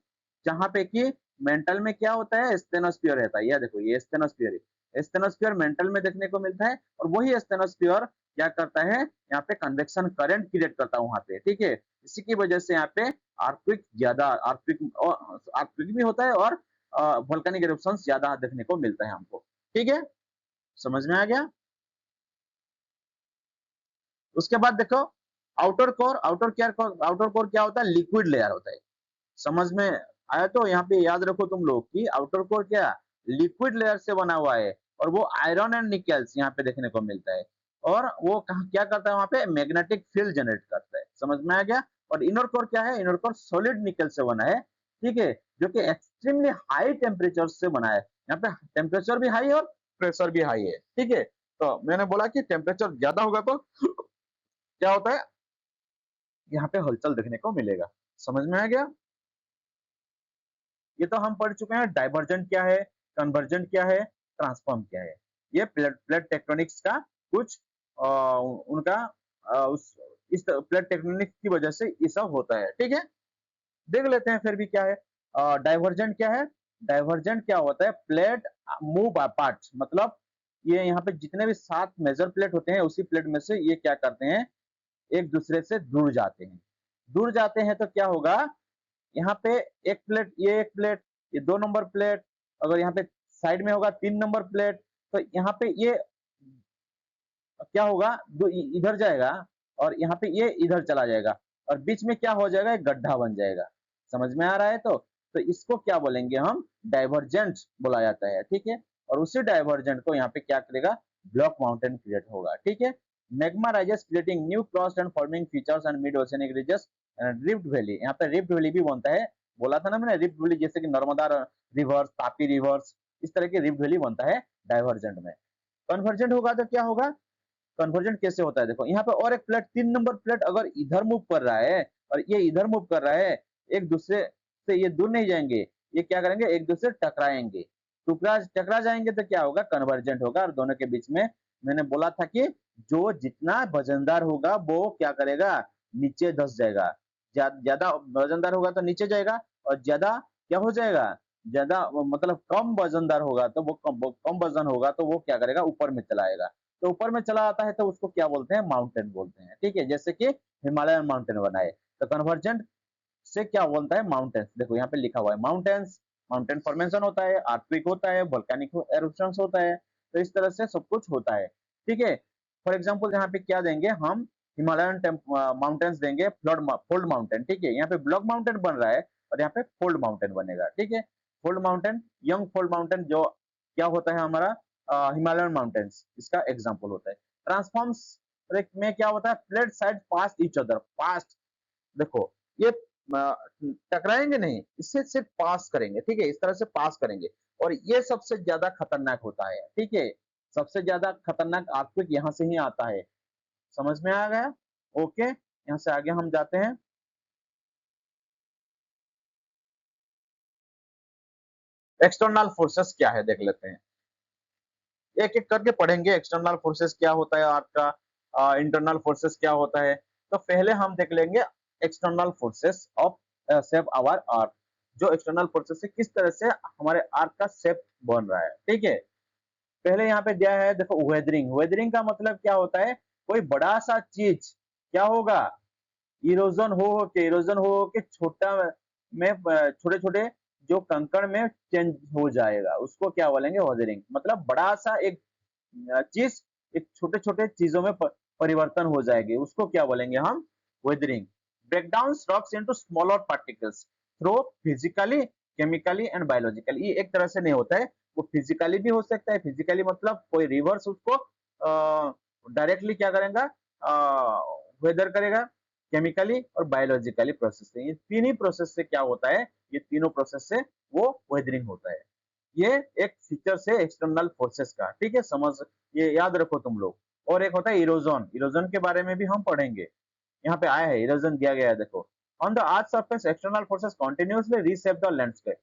जहां पे कि मेंटल में क्या होता है, स्टेनोस्फीयर रहता है। यह देखो, ये स्टेनोस्फीयर है, स्टेनोस्फीयर मेंटल में देखने को मिलता है। और वही स्टेनोस्फीयर क्या करता है, यहाँ पे कन्वेक्शन करंट क्रिएट करता है वहां पे, ठीक है। इसी की वजह से यहाँ पे अर्थक्वेक ज्यादा, अर्थक्वेक भी होता है, और वोल्केनिक इरप्शंस ज्यादा देखने को मिलता है हमको, ठीक है। समझ में आ गया। उसके बाद देखो आउटर कोर, आउटर कोर क्या होता है, लिक्विड लेयर होता है। समझ में आया। तो यहाँ पे याद रखो तुम लोग कि आउटर कोर क्या लिक्विड लेयर से बना हुआ है, और वो आयरन एंड निकल्स यहाँ पे देखने को मिलता है, और वो क्या करता है वहां पे मैग्नेटिक फील्ड जनरेट करता है। समझ में आ गया। और इनर कोर क्या है, इनर कोर सॉलिड निकल से बना है, ठीक है, जो कि एक्सट्रीमली हाई टेम्परेचर से बना है। यहाँ पे टेम्परेचर भी हाई है और प्रेशर भी हाई है, ठीक है। तो मैंने बोला कि टेम्परेचर ज्यादा होगा तो क्या होता है, यहाँ पे हलचल देखने को मिलेगा। समझ में आ गया। ये तो हम पढ़ चुके हैं डाइवर्जेंट क्या है, कन्वर्जेंट क्या है, ट्रांसफॉर्म क्या है। ये प्लेट प्लेट टेक्टोनिक्स का कुछ उनका उस इस प्लेट टेक्टोनिक्स की वजह से ये सब होता है, ठीक है। देख लेते हैं फिर भी क्या है। डाइवर्जेंट क्या है, डाइवर्जेंट क्या होता है, प्लेट मूव अपार्ट, मतलब ये यहाँ पे जितने भी 7 मेजर प्लेट होते हैं उसी प्लेट में से ये क्या करते हैं, एक दूसरे से दूर जाते हैं। दूर जाते हैं तो क्या होगा, यहाँ पे एक प्लेट, ये एक प्लेट, ये 2 नंबर प्लेट, अगर यहाँ पे साइड में होगा 3 नंबर प्लेट, तो यहाँ पे ये क्या होगा, इधर जाएगा, और यहाँ पे ये इधर चला जाएगा, और बीच में क्या हो जाएगा, एक गड्ढा बन जाएगा। समझ में आ रहा है। तो इसको क्या बोलेंगे हम, डाइवर्जेंट बोला जाता है, ठीक है। और उसी डाइवर्जेंट को यहाँ पे क्या करेगा, ब्लॉक माउंटेन क्रिएट होगा, ठीक है। Magma rises creating new crust and forming features and mid oceanic ridges, rift valley, यहाँ पे रिफ्ट वैली भी बनता है। बोला था ना मैंने, रिफ्ट वैली जैसे कि नर्मदा रिवर्स, तापी रिवर्स, इस तरह के रिफ्ट वैली बनता है डाइवर्जेंट में। कन्वर्जेंट होगा तो क्या होगा, कन्वर्जन कैसे होता है, देखो यहाँ पे और एक प्लेट, 3 नंबर प्लेट अगर इधर मूव कर रहा है और ये इधर मूव कर रहा है, एक दूसरे से ये दूर नहीं जाएंगे, ये क्या करेंगे, एक दूसरे टकराएंगे, टुकड़ा टकरा जाएंगे तो क्या होगा, कन्वर्जेंट होगा। और दोनों के बीच में मैंने बोला था कि जो जितना वजनदार होगा वो क्या करेगा, नीचे धस जाएगा। ज्यादा वजनदार होगा तो नीचे जाएगा, और ज्यादा क्या हो जाएगा, ज्यादा मतलब कम वजनदार होगा तो वो कम वजन होगा तो वो क्या करेगा, ऊपर में चला आएगा। तो ऊपर में चला आता है तो उसको क्या बोलते हैं, माउंटेन बोलते हैं, ठीक है। जैसे कि हिमालयन माउंटेन बनाए, तो कन्वर्जेंट से क्या बोलता है, माउंटेन्स। देखो यहाँ पे लिखा हुआ है माउंटेन्स, माउंटेन फॉर्मेशन होता है, अर्थक्वेक होता है, वोल्केनिक एरप्शंस होता है। तो इस तरह से सब कुछ होता है, ठीक है। फॉर एग्जांपल यहाँ पे क्या देंगे हम, हिमालयन माउंटेन्स देंगे, फोल्ड माउंटेन, ठीक है। यहाँ पे ब्लॉक माउंटेन बन रहा है और यहाँ पे फोल्ड माउंटेन बनेगा, ठीक है। Fold mountain, young fold mountain जो क्या होता है हमारा, हिमालयन माउंटेन्स इसका एग्जाम्पल होता है। ट्रांसफॉर्म्स में क्या होता है, प्लेट साइड पास ईच अदर, पास, देखो ये टकराएंगे नहीं, इससे सिर्फ पास करेंगे, ठीक है, इस तरह से पास करेंगे। और ये सबसे ज्यादा खतरनाक होता है, ठीक है। सबसे ज्यादा खतरनाक अर्थक्वेक यहाँ से ही आता है। समझ में आ गया। ओके, यहाँ से आगे हम जाते हैं। एक्सटर्नल फोर्सेस क्या है देख लेते हैं, एक एक करके पढ़ेंगे। एक्सटर्नल फोर्सेस क्या होता है आपका, इंटरनल फोर्सेस क्या होता है। तो पहले हम देख लेंगे external forces of shape our earth, जो एक्सटर्नल फोर्सेस से किस तरह से हमारे अर्थ का शेप बन रहा है, ठीक है। पहले यहाँ पे दिया है, देखो वेदरिंग, वेदरिंग का मतलब क्या होता है, कोई बड़ा सा चीज क्या होगा, इरोजन हो के छोटा में छोटे छोटे जो कंकड़ में चेंज हो जाएगा, उसको क्या बोलेंगे, वेदरिंग। मतलब बड़ा सा एक चीज एक छोटे छोटे चीजों में परिवर्तन हो जाएगी, उसको क्या बोलेंगे हम, weathering. Breakdown rocks into smaller particles through physically, chemically and biologically. ये एक तरह से नहीं होता है, वो फिजिकली भी हो सकता है। फिजिकली मतलब कोई रिवर्स उसको डायरेक्टली क्या करेगा, वेदर करेगा, केमिकली और बायोलॉजिकली प्रोसेस से। ये तीन ही प्रोसेस से क्या होता है, ये तीनों प्रोसेस से वो वेदरिंग होता है। ये एक फीचर है एक्सटर्नल फोर्सेस का, ठीक है, समझ, ये याद रखो तुम लोग। और एक होता है इरोजन, इरोजन के बारे में भी हम पढ़ेंगे। यहाँ पे आया है, इरोजन दिया गया है, देखो। On the earth surface external forces continuously reshape the landscape.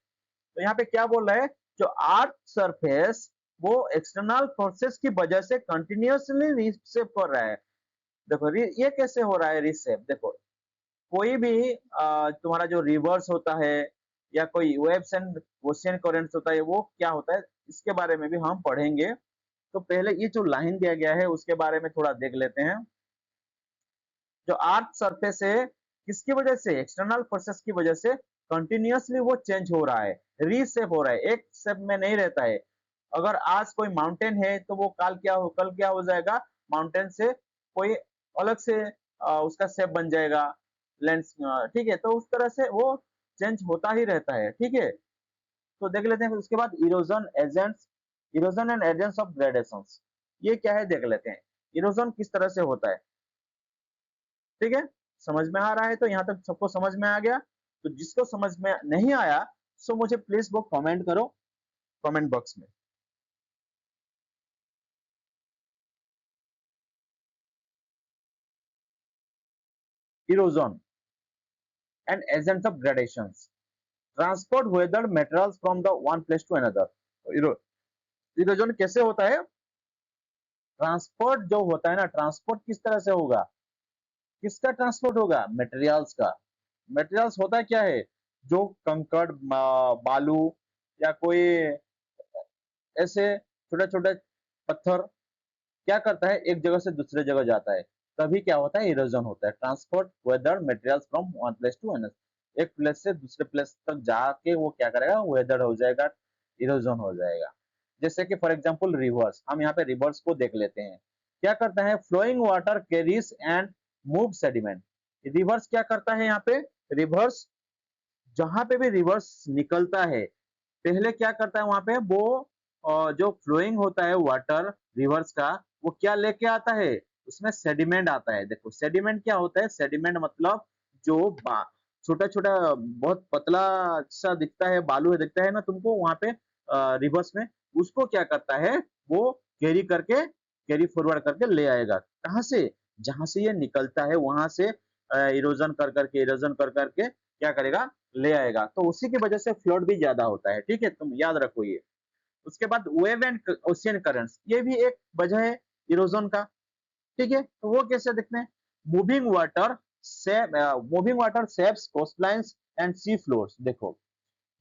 तो यहाँ पे क्या बोल रहा है, जो अर्थ सरफेस वो एक्सटर्नल फोर्सेस की वजह से कंटिन्यूअसली रीशेप कर रहा है। देखो ये कैसे हो रहा है रीशेप, देखो कोई भी तुम्हारा जो रिवर्स होता है या कोई वेव्स एंड ओशियन करेंट्स होता है, वो क्या होता है इसके बारे में भी हम पढ़ेंगे। तो पहले ये जो लाइन दिया गया है उसके बारे में थोड़ा देख लेते हैं। जो अर्थ सरफेस है किसकी वजह से, एक्सटर्नल फोर्सेस की वजह से कंटिन्यूअसली वो चेंज हो रहा है, रीशेप हो रहा है, एक शेप में नहीं रहता है। अगर आज कोई माउंटेन है तो वो कल क्या हो जाएगा, माउंटेन से कोई अलग से उसका शेप बन जाएगा, लेंस, ठीक है। तो उस तरह से वो चेंज होता ही रहता है, ठीक है। तो देख लेते हैं उसके बाद erosion and agents of gradations, ये क्या है देख लेते हैं। इरोजन किस तरह से होता है, ठीक है। समझ में आ रहा है? तो यहाँ तक सबको समझ में आ गया। तो जिसको समझ में नहीं आया सो मुझे प्लीज वो कमेंट करो कमेंट बॉक्स में। Erosion and agents of gradations, transport weather materials from the one place to another. Erosion कैसे होता है, ट्रांसपोर्ट जो होता है ना, ट्रांसपोर्ट किस तरह से होगा, किसका ट्रांसपोर्ट होगा, मटेरियल्स का। मटेरियल्स होता क्या है, जो कंकड़, बालू या कोई ऐसे छोटे छोटे पत्थर क्या करता है, एक जगह से दूसरे जगह जाता है, तभी क्या होता है, इरोजन होता है। Transport weather materials from one place to another, एक प्लेस से दूसरे प्लेस तक जाके वो क्या करेगा, वेदर हो जाएगा, इरोजन हो जाएगा। जैसे कि फॉर एग्जांपल रिवर्स, हम यहाँ पे रिवर्स को देख लेते हैं। क्या करता है, flowing water carries and move sediment. Rivers क्या करता है यहाँ पे, रिवर्स जहां पे भी रिवर्स निकलता है, पहले क्या करता है वहां पे वो जो फ्लोइंग होता है वाटर रिवर्स का, वो क्या लेके आता है, उसमें सेडिमेंट आता है। देखो सेडिमेंट क्या होता है, सेडिमेंट मतलब जो छोटा छोटा बहुत पतला सा दिखता है, बालू है दिखता है ना तुमको वहां पे रिवर्स में, उसको क्या करता है, वो कैरी करके, कैरी फॉरवर्ड करके ले आएगा। कहां से, जहां से ये निकलता है वहां से इरोजन कर करके, इरोजन कर करके क्या करेगा, ले आएगा। तो उसी की वजह से फ्लड भी ज्यादा होता है, ठीक है, तुम याद रखो ये। उसके बाद वेव एंड ओशियन करंट्स, ये भी एक वजह है इरोजन का, ठीक है। तो वो कैसे दिखते हैं, मूविंग वाटर से moving water shapes coastlines and sea floors. देखो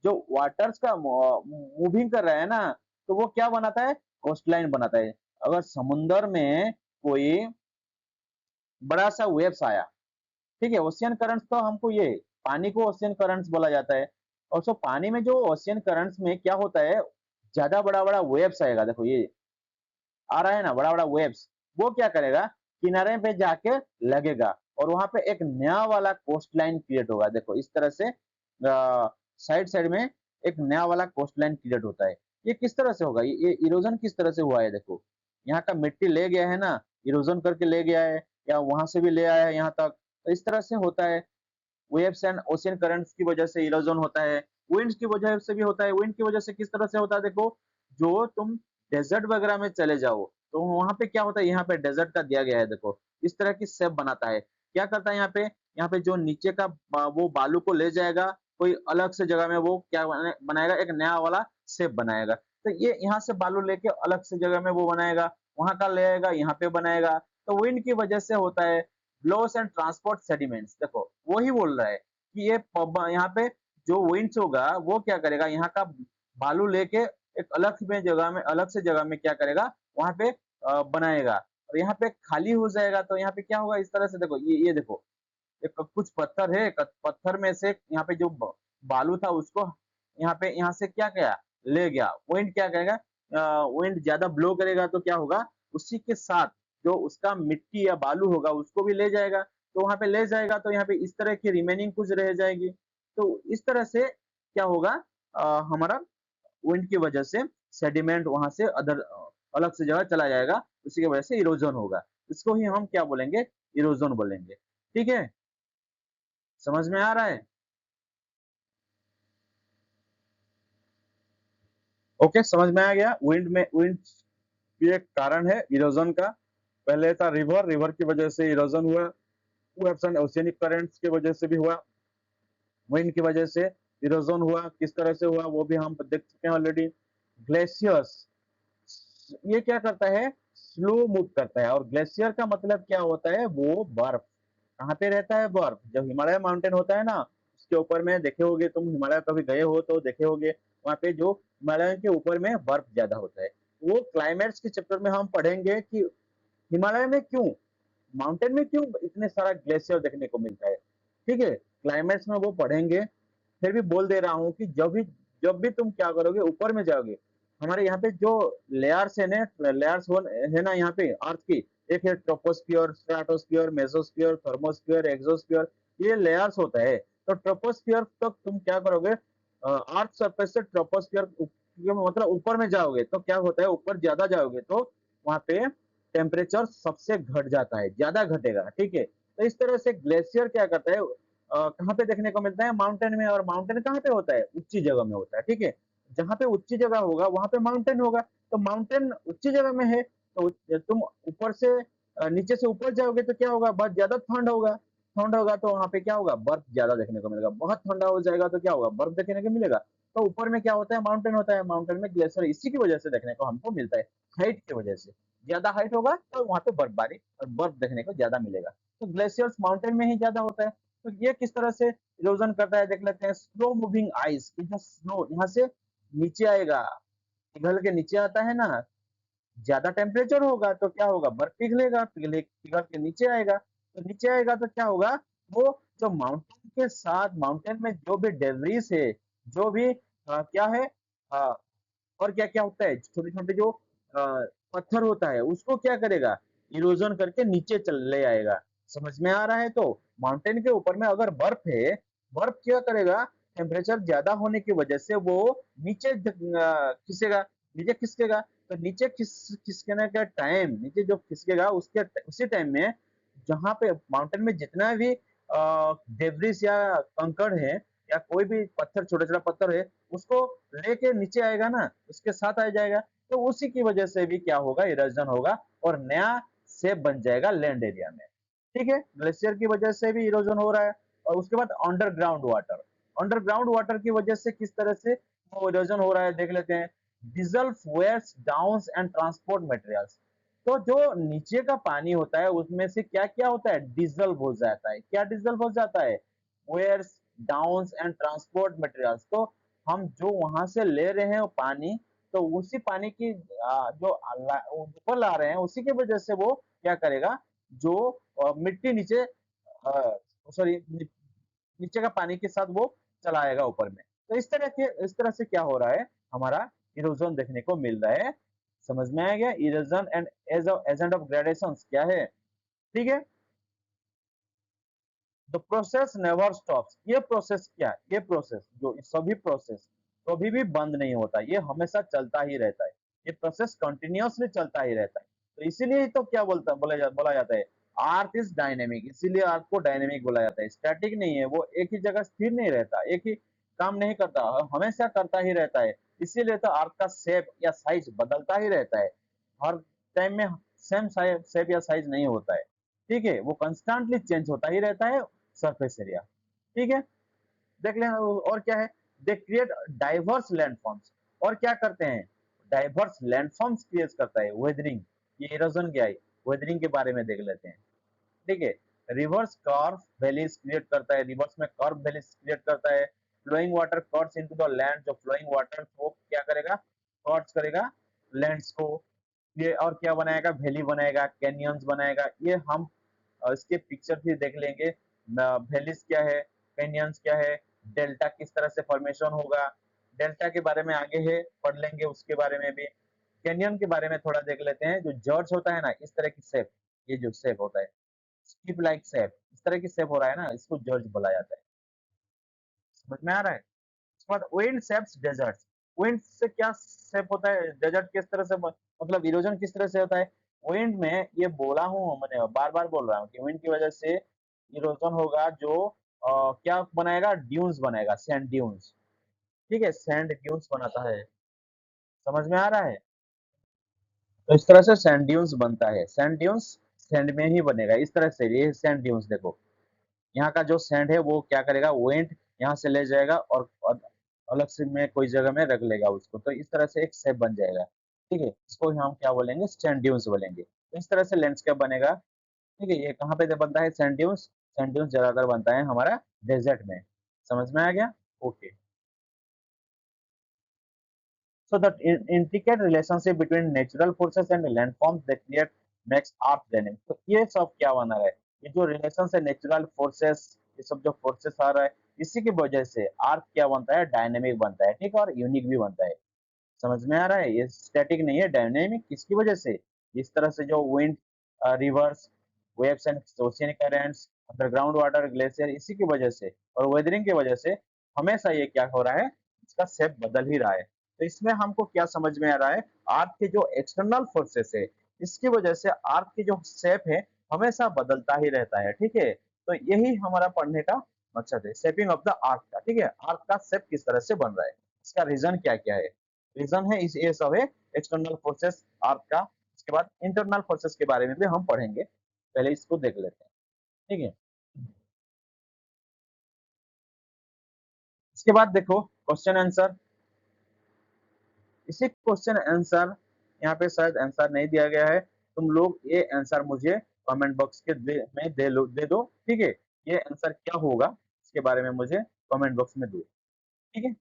जो वाटर्स का मूविंग कर रहा है ना, तो वो क्या बनाता है, कोस्टलाइन बनाता है। अगर समुन्द्र में कोई बड़ा सा वेव्स आया, ठीक है, ओशियन करंट्स, तो हमको ये पानी को ओशियन करंट्स बोला जाता है। और सो पानी में जो ओशियन करंट्स में क्या होता है, ज्यादा बड़ा बड़ा वेव्स आएगा, देखो ये आ रहा है ना बड़ा बड़ा वेव्स, वो क्या करेगा, किनारे पे जाके लगेगा और वहां पे एक नया वाला कोस्ट लाइन क्रिएट होगा। देखो इस तरह से साइड साइड में एक नया वाला कोस्ट लाइन क्रिएट होता है। ये किस तरह से होगा, ये इरोजन किस तरह से हुआ है, देखो यहाँ का मिट्टी ले गया है ना, इरोजन करके ले गया है, या वहां से भी ले आया है यहाँ तक, तो इस तरह से होता है। वेव्स एंड ओशियन करंट्स की वजह से इरोजन होता है, विंड्स की वजह से भी होता है। विंड की वजह से किस तरह से होता है, देखो जो तुम डेजर्ट वगैरह में चले जाओ तो वहां पे क्या होता है, यहाँ पे डेजर्ट का दिया गया है, देखो इस तरह की शेप बनाता है। क्या करता है यहाँ पे जो नीचे का वो बालू को ले जाएगा, कोई अलग से जगह में वो क्या बनाएगा, एक नया वाला शेप बनाएगा। तो ये यहाँ से बालू लेके अलग से जगह में वो बनाएगा, वहां का ले आएगा यहाँ पे बनाएगा। तो विंड की वजह से होता है। ब्लोस एंड ट्रांसपोर्ट सेडिमेंट्स, देखो वही बोल रहा है कि ये यहाँ पे जो विंड्स होगा वो क्या करेगा, यहाँ का बालू लेके एक अलग से जगह में क्या करेगा, वहां पे बनाएगा। और यहाँ पे खाली हो जाएगा तो यहाँ पे क्या होगा, इस तरह से देखो ये देखो एक कुछ पत्थर है, पत्थर में से यहाँ पे जो बालू था उसको यहाँ से क्या किया, ले गया। विंड क्या करेगा, विंड ज्यादा ब्लो करेगा तो क्या होगा, उसी के साथ जो उसका मिट्टी या बालू होगा उसको भी ले जाएगा। तो वहां पे ले जाएगा तो यहाँ पे इस तरह की रिमेनिंग कुछ रह जाएगी। तो इस तरह से क्या होगा, हमारा विंड की वजह से सेडिमेंट वहां से अलग से जगह चला जाएगा, उसी की वजह से इरोजन होगा। इसको ही हम क्या बोलेंगे, इरोजन बोलेंगे, ठीक है। समझ में आ रहा है? ओके, समझ में आ गया। विंड भी एक कारण है इरोजन का। पहले था रिवर, रिवर की वजह से इरोजन हुआ। वेव्स एंड ओशियनिक करंट्स की वजह से भी हुआ। विंड की वजह से इरोजन हुआ, किस तरह से हुआ वो भी हम देख चुके हैं ऑलरेडी। ग्लेशियर्स, ये क्या करता है, स्लो मूव करता है। और ग्लेशियर का मतलब क्या होता है, वो बर्फ कहाँ पे रहता है, बर्फ जब हिमालय माउंटेन होता है ना, उसके ऊपर में देखे होगे तुम, हिमालय कभी गए हो तो देखे होगे, वहां पे जो हिमालय के ऊपर में बर्फ ज्यादा होता है। वो क्लाइमेट्स के चक्कर में हम पढ़ेंगे कि हिमालय में क्यों, माउंटेन में क्यों इतने सारा ग्लेशियर देखने को मिलता है, ठीक है। क्लाइमेट्स में वो पढ़ेंगे। फिर भी बोल दे रहा हूँ कि जब भी तुम क्या करोगे, ऊपर में जाओगे, हमारे यहाँ पे जो लेयर्स है ना, लेयर्स है ना यहाँ पे अर्थ की, एक है troposphere, stratosphere, mesosphere, thermosphere, exosphere, ये लेयर्स होता है। तो ट्रोपोस्फियर तक तुम क्या करोगे, अर्थ सरफेस से ट्रोपोस्फियर मतलब ऊपर में जाओगे तो क्या होता है, ऊपर ज्यादा जाओगे तो वहां पे टेम्परेचर सबसे घट जाता है, ज्यादा घटेगा, ठीक है। तो इस तरह से ग्लेशियर क्या करता है, कहाँ पे देखने को मिलता है, माउंटेन में। और माउंटेन कहाँ पे होता है, ऊंची जगह में होता है, ठीक है। जहाँ पे ऊंची जगह होगा वहां पे माउंटेन होगा। तो माउंटेन ऊंची जगह में है, तो तुम ऊपर से नीचे से ऊपर जाओगे तो क्या होगा, बहुत ज्यादा ठंड होगा। ठंड होगा तो वहां पे क्या होगा, बर्फ ज्यादा देखने को मिलेगा। बहुत ठंडा हो जाएगा तो क्या होगा, बर्फ देखने को मिलेगा। तो ऊपर में क्या होता है, माउंटेन होता है। माउंटेन में ग्लेशियर इसी की वजह से देखने को हमको मिलता है, हाइट की वजह से। ज्यादा हाइट होगा तो वहां पे बर्फबारी और बर्फ देखने को ज्यादा मिलेगा। तो ग्लेशियर्स माउंटेन में ही ज्यादा होता है। तो ये किस तरह से इरोजन करता है देख लेते हैं। स्लो मूविंग आइस, जो स्नो यहाँ से नीचे आएगा, पिघल के नीचे आता है ना, ज्यादा टेम्परेचर होगा तो क्या होगा, बर्फ पिघलेगा, पिघल के नीचे आएगा। तो नीचे आएगा तो क्या होगा, वो जो माउंटेन के साथ, माउंटेन में जो भी डेब्रिस है, जो भी क्या है, अ, और क्या क्या होता है, छोटे छोटे जो पत्थर होता है उसको क्या करेगा, इरोजन करके नीचे चल ले आएगा। समझ में आ रहा है। तो माउंटेन के ऊपर में अगर बर्फ है, बर्फ क्या करेगा, टेम्परेचर ज्यादा होने की वजह से वो नीचे खिसेगा, नीचे खिसकेगा। तो नीचे खिसकने का टाइम, नीचे जो खिसकेगा उसके उसी टाइम में जहां पे माउंटेन में जितना भी डेब्रिस या कंकड़ है, या कोई भी पत्थर, छोटा छोटा पत्थर है, उसको लेके नीचे आएगा ना, उसके साथ आ जाएगा। तो उसी की वजह से भी क्या होगा, इरोजन होगा और नया शेप बन जाएगा लैंड एरिया में। ठीक है, ग्लेशियर की वजह से भी इरोजन हो रहा है। और उसके बाद अंडरग्राउंड वाटर, अंडरग्राउंड वाटर की वजह से किस तरह से वो इरोजन हो रहा है देख लेते हैं। Dissolve wears downs and transport materials. तो जो नीचे का पानी होता है उसमें से क्या क्या होता है, डिजल्व हो जाता है। क्या डिजल्व हो जाता है, wears downs and transport materials. तो हम जो वहां से ले रहे हैं वो पानी, तो उसी पानी की जो ऊपर ला रहे हैं, उसी की वजह से वो क्या करेगा, जो मिट्टी नीचे, सॉरी, नीचे का पानी के साथ वो चला आएगा ऊपर में। तो इस तरह से क्या हो रहा है, हमारा इरोजन देखने को मिल रहा है। समझ में आ गया, erosion and as agent of gradation क्या है, ठीक है। द प्रोसेस नेवर स्टॉप्स, ये प्रोसेस क्या, ये प्रोसेस जो सभी प्रोसेस कभी भी बंद नहीं होता, ये हमेशा चलता ही रहता है। ये प्रोसेस कंटिन्यूअसली चलता ही रहता है। तो इसीलिए तो क्या बोला जाता है, अर्थ इज डायनेमिक। इसीलिए अर्थ को डायनेमिक बोला जाता है, स्टैटिक नहीं है। वो एक ही जगह स्थिर नहीं रहता, एक ही काम नहीं करता, हमेशा करता ही रहता है। इसीलिए तो अर्थ का शेप या साइज बदलता ही रहता है। हर टाइम में सेम शेप या साइज नहीं होता है, ठीक है। वो कंस्टेंटली चेंज होता ही रहता है सरफेस एरिया, ठीक है। देख लें और क्या है, दे क्रिएट डाइवर्स लैंडफॉर्म्स। और क्या करते हैं, डाइवर्स लैंडफॉर्म्स क्रिएट करता है वेदरिंग। ये इरोजन क्या है, वेदरिंग के बारे में देख लेते हैं, ठीक है। रिवर्स कर्व वैलीज क्रिएट करता है, रिवर्स में कर्व वैलीज क्रिएट करता है। Flowing water cuts into the land, जो फ्लोइंग वाटर वो क्या करेगा, कट्स करेगा लैंड्स को। ये और क्या बनाएगा, वैली बनाएगा, कैनियंस बनाएगा। ये हम इसके पिक्चर भी देख लेंगे। वैलीज क्या है, कैनियंस क्या है, डेल्टा किस तरह से फॉर्मेशन होगा, डेल्टा के बारे में आगे है पढ़ लेंगे, उसके बारे में भी। कैनियन के बारे में थोड़ा देख लेते हैं। जो जर्ज होता है ना, इस तरह की शेप, ये जो शेप होता है, स्ट्रिप लाइक शेप, इस तरह की शेप हो रहा है ना, इसको जर्ज बोला जाता है। समझ में आ रहा है। उसके बाद विंड शेप्स डेजर्ट। विंड से क्या शेप होता है, डेजर्ट किस तरह से मतलब इरोजन किस तरह से होता है। विंड में ये बोला हूँ मैंने, बार बार बोल रहा हूँ कि विंड की वजह से इरोजन होगा, जो क्या बनाएगा, ड्यून्स बनाएगा, सैंड ड्यून्स, ठीक है, सैंड ड्यून्स बनाता है। समझ में आ रहा है। तो इस तरह से सैंड ड्यून्स बनता है। सैंड ड्यून्स सैंड में ही बनेगा इस तरह से। ये सैंड ड्यून्स देखो, यहाँ का जो सैंड है वो क्या करेगा, विंड यहाँ से ले जाएगा और अलग से में कोई जगह में रख लेगा उसको। तो इस तरह से एक शेप बन जाएगा, ठीक है। इसको हम क्या बोलेंगे, सैंड ड्यून्स बोलेंगे। तो इस तरह से लैंडस्केप बनेगा, ठीक है। ये कहाँ पे बनता है सैंड ड्यून्स, सैंड ड्यून्स ज्यादातर बनता है हमारा डेजर्ट में। समझ में आ गया, okay. So the intricate relationship between natural forces and landforms that create makes earth dynamic। तो ये सब क्या बना है, ये जो रिलेशन है नेचुरल फोर्सेस, ये सब जो फोर्सेस आ रहा है, इसी की वजह से अर्थ क्या बनता है, डायनेमिक बनता है, ठीक है, और यूनिक भी बनता है। समझ में आ रहा है? ये स्टैटिक नहीं है, डायनेमिक। किसकी वजह से? इस तरह से जो wind, reverse, waves and ocean currents, underground water, glacier, इसी की वजह से और वेदरिंग की वजह से हमेशा ये क्या हो रहा है, इसका शेप बदल ही रहा है। तो इसमें हमको क्या समझ में आ रहा है, अर्थ के जो एक्सटर्नल फोर्सेस है, इसकी वजह से अर्थ की जो शेप है हमेशा बदलता ही रहता है। ठीक है, तो यही हमारा पढ़ने का मकसद है, शेपिंग ऑफ द अर्थ का। ठीक है, अर्थ का शेप किस तरह से बन रहा है, इसका रीजन क्या क्या है। रीजन है इस ये सब है, एक्सटर्नल फोर्सेस अर्थ का। इसके बाद इंटरनल फोर्सेस के बारे में भी हम पढ़ेंगे, पहले इसको देख लेते हैं। ठीक है, इसके बाद देखो क्वेश्चन आंसर। इसी क्वेश्चन आंसर यहाँ पे शायद आंसर नहीं दिया गया है, तुम लोग ये आंसर मुझे कमेंट बॉक्स के में दे दो। ठीक है, ये आंसर क्या होगा इसके बारे में मुझे कमेंट बॉक्स में दो। ठीक है,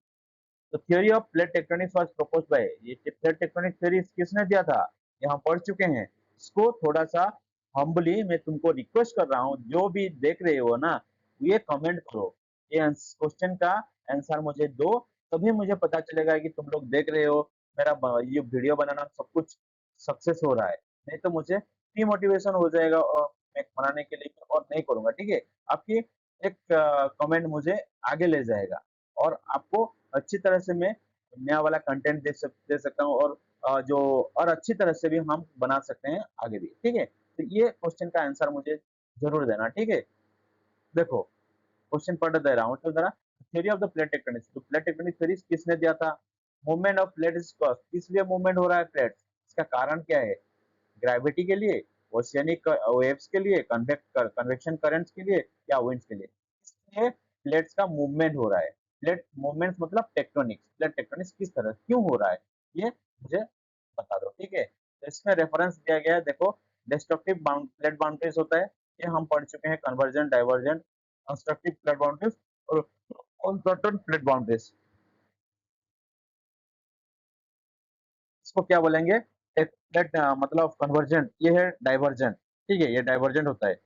तो theory of plate tectonics was proposed by, ये प्लेट टेक्टोनिक थ्योरी किसने दिया था, ये हम पढ़ चुके हैं। इसको थोड़ा सा हम्बली मैं तुमको रिक्वेस्ट कर रहा हूँ, जो भी देख रहे हो ना, ये कमेंट करो, ये क्वेश्चन का आंसर मुझे दो, तभी मुझे पता चलेगा कि तुम लोग देख रहे हो, मेरा ये वीडियो बनाना सब कुछ सक्सेस हो रहा है। नहीं तो मुझे डिमोटिवेशन हो जाएगा और मैं बनाने के लिए और नहीं करूंगा। ठीक है, आपकी एक कमेंट मुझे आगे ले जाएगा और आपको अच्छी तरह से मैं नया वाला कंटेंट दे सकता हूँ, और जो और अच्छी तरह से भी हम बना सकते हैं आगे भी। ठीक है, तो ये क्वेश्चन का आंसर मुझे जरूर देना। ठीक है, देखो क्वेश्चन पढ़ दे रहा हूँ तो जरा, theory of the plate tectonics, तो प्लेट टेक्टोनिक थ्योरी किसने दिया था। Movement of plate is cause, किस लिए मूवमेंट हो रहा है प्लेट, इसका कारण क्या है, ग्रेविटी के लिए, ओशियनिक वेव्स के लिए, कन्वेक्शन करंट्स के लिए, या विंड्स के लिए, इसलिए प्लेट्स का मूवमेंट हो रहा है। प्लेट मूवमेंट्स मतलब टेक्टोनिक्स, प्लेट टेक्टोनिक्स किस तरह क्यों हो रहा है, ये मुझे बता दो। ठीक है, तो इसमें रेफरेंस दिया गया है, देखो डिस्ट्रक्टिव प्लेट बाउंड्रीज होता है, ये हम पढ़ चुके हैं, conversion, diversion, constructive plate boundaries और अनसर्टेन प्लेट बाउंड्रीज, इसको क्या बोलेंगे, एक प्लेट मतलब कन्वर्जेंट, ये है डाइवर्जेंट। ठीक है, ये डाइवर्जेंट होता है,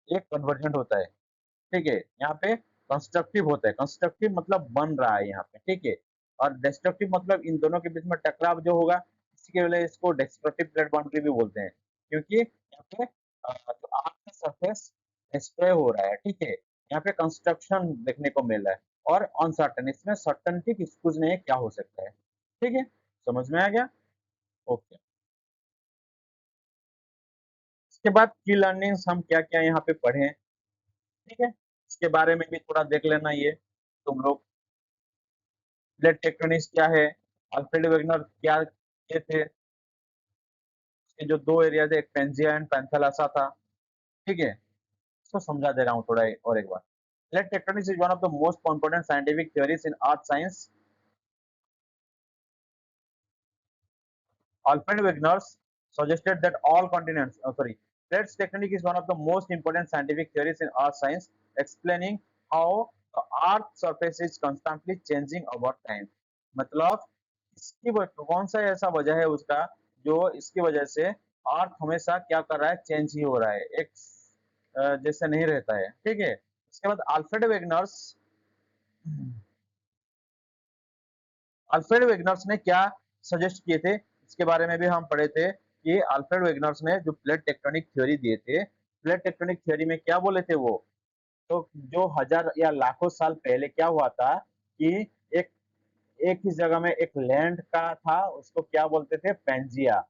एक कन्वर्जेंट होता है। ठीक है, यहाँ पे कंस्ट्रक्टिव होता है, कंस्ट्रक्टिव मतलब बन रहा है यहाँ पे। ठीक है, और डिस्ट्रक्टिव मतलब इन दोनों के बीच में टकराव जो होगा, इसी के वजह इसको डिस्ट्रक्टिव प्लेट बाउंड्री भी बोलते हैं, क्योंकि यहाँ पे जो आर्क का सरफेस डिस्ट्रॉय हो रहा है। ठीक है, यहाँ पे कंस्ट्रक्शन देखने को मिल रहा है, और अनसर्टन, इसमें सर्टनिटी कुछ नहीं है क्या हो सकता है। ठीक है, समझ में आ गया। ओके, इसके बाद की लर्निंग्स हम क्या क्या यहाँ पे पढ़े। ठीक है, इसके बारे में भी थोड़ा देख लेना ये तुम लोग। प्लेट टेक्टोनिक्स क्या है, अल्फ्रेड वेगनर क्या ये थे, इसके जो दो एरिया थे, एक पेंजिया एंड पैंथालासा था। ठीक है, इसको समझा दे रहा हूँ थोड़ा और एक बार। Plate tectonics is one of the most important scientific theories in earth science. Alfred Wegener suggested that all continents, plates tectonic is one of the most important scientific theories in earth science, explaining how the earth surface is constantly changing over time. मतलब इसकी कौन सा ऐसा वजह है उसका, जो इसकी वजह से अर्थ हमेशा क्या कर रहा है, चेंज ही हो रहा है, एक जैसे नहीं रहता है। ठीक है, इसके बाद अल्फ्रेड वेगनर्स ने क्या सजेस्ट किए थे, इसके बारे में भी हम पढ़े थे कि अल्फ्रेड वेगनर्स ने जो प्लेट टेक्टोनिक थ्योरी दिए थे, प्लेट टेक्टोनिक थ्योरी में क्या बोले थे वो, तो जो हजार या लाखों साल पहले क्या हुआ था कि एक एक ही जगह में एक लैंड का था, उसको क्या बोलते थे, पेंजिया।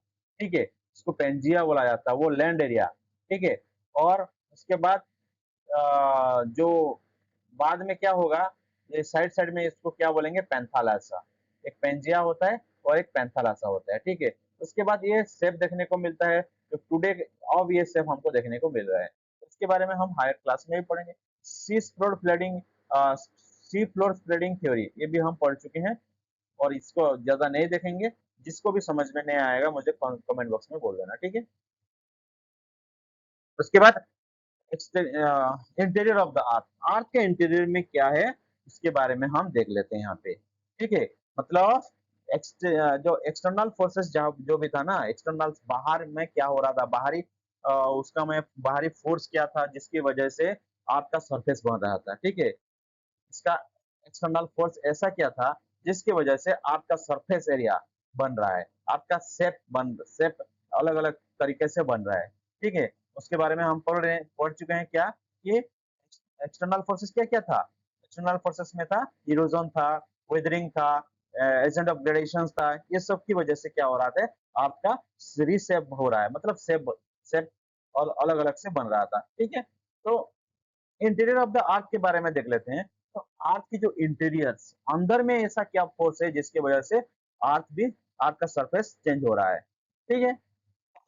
ठीक है, उसको पेंजिया बोला जाता है, वो लैंड एरिया। ठीक है, और उसके बाद जो बाद में क्या होगा, ये साइड साइड में इसको क्या बोलेंगे, पैंथालासा। एक पेंजिया होता है और एक पैंथालासा होता है। ठीक है, उसके बाद ये शेप देखने को मिलता है, जो टुडे अब ये शेप हमको देखने को मिल रहा है। इसके बारे में हम हायर क्लास में भी पढ़ेंगे। Sea floor flooding, sea floor flooding theory, ये भी हम पढ़ चुके हैं, और इसको ज्यादा नहीं देखेंगे। जिसको भी समझ में नहीं आएगा मुझे कमेंट बॉक्स में बोल देना। ठीक है, उसके बाद इंटीरियर ऑफ द अर्थ, अर्थ के इंटीरियर में क्या है, इसके बारे में हम देख लेते हैं यहाँ पे। ठीक है, मतलब जो एक्सटर्नल फोर्सेस जो भी था ना, एक्सटर्नल बाहर में क्या हो रहा था, बाहरी उसका में बाहरी फोर्स क्या था जिसकी वजह से अर्थ का सरफेस बन रहा था। ठीक है, इसका एक्सटर्नल फोर्स ऐसा क्या था जिसकी वजह से अर्थ का सरफेस एरिया बन रहा है, आपका शेप अलग अलग तरीके से बन रहा है, ठीक है। उसके बारे में हम पढ़ चुके हैं क्या कि एक्सटर्नल फोर्सेस क्या क्या था। एक्सटर्नल फोर्सेस में था इरोजन था, वेदरिंग था, एजेंट ऑफ ग्रेडेशन था। ये सब की वजह से क्या हो रहा था, आपका रीसेप हो रहा है, मतलब शेप और अलग अलग से बन रहा था, ठीक है। तो इंटीरियर ऑफ द आर्क के बारे में देख लेते हैं। तो आर्क की जो इंटीरियर्स अंदर में ऐसा क्या फोर्स है जिसकी वजह से आर्क का सरफेस चेंज हो रहा है, ठीक है।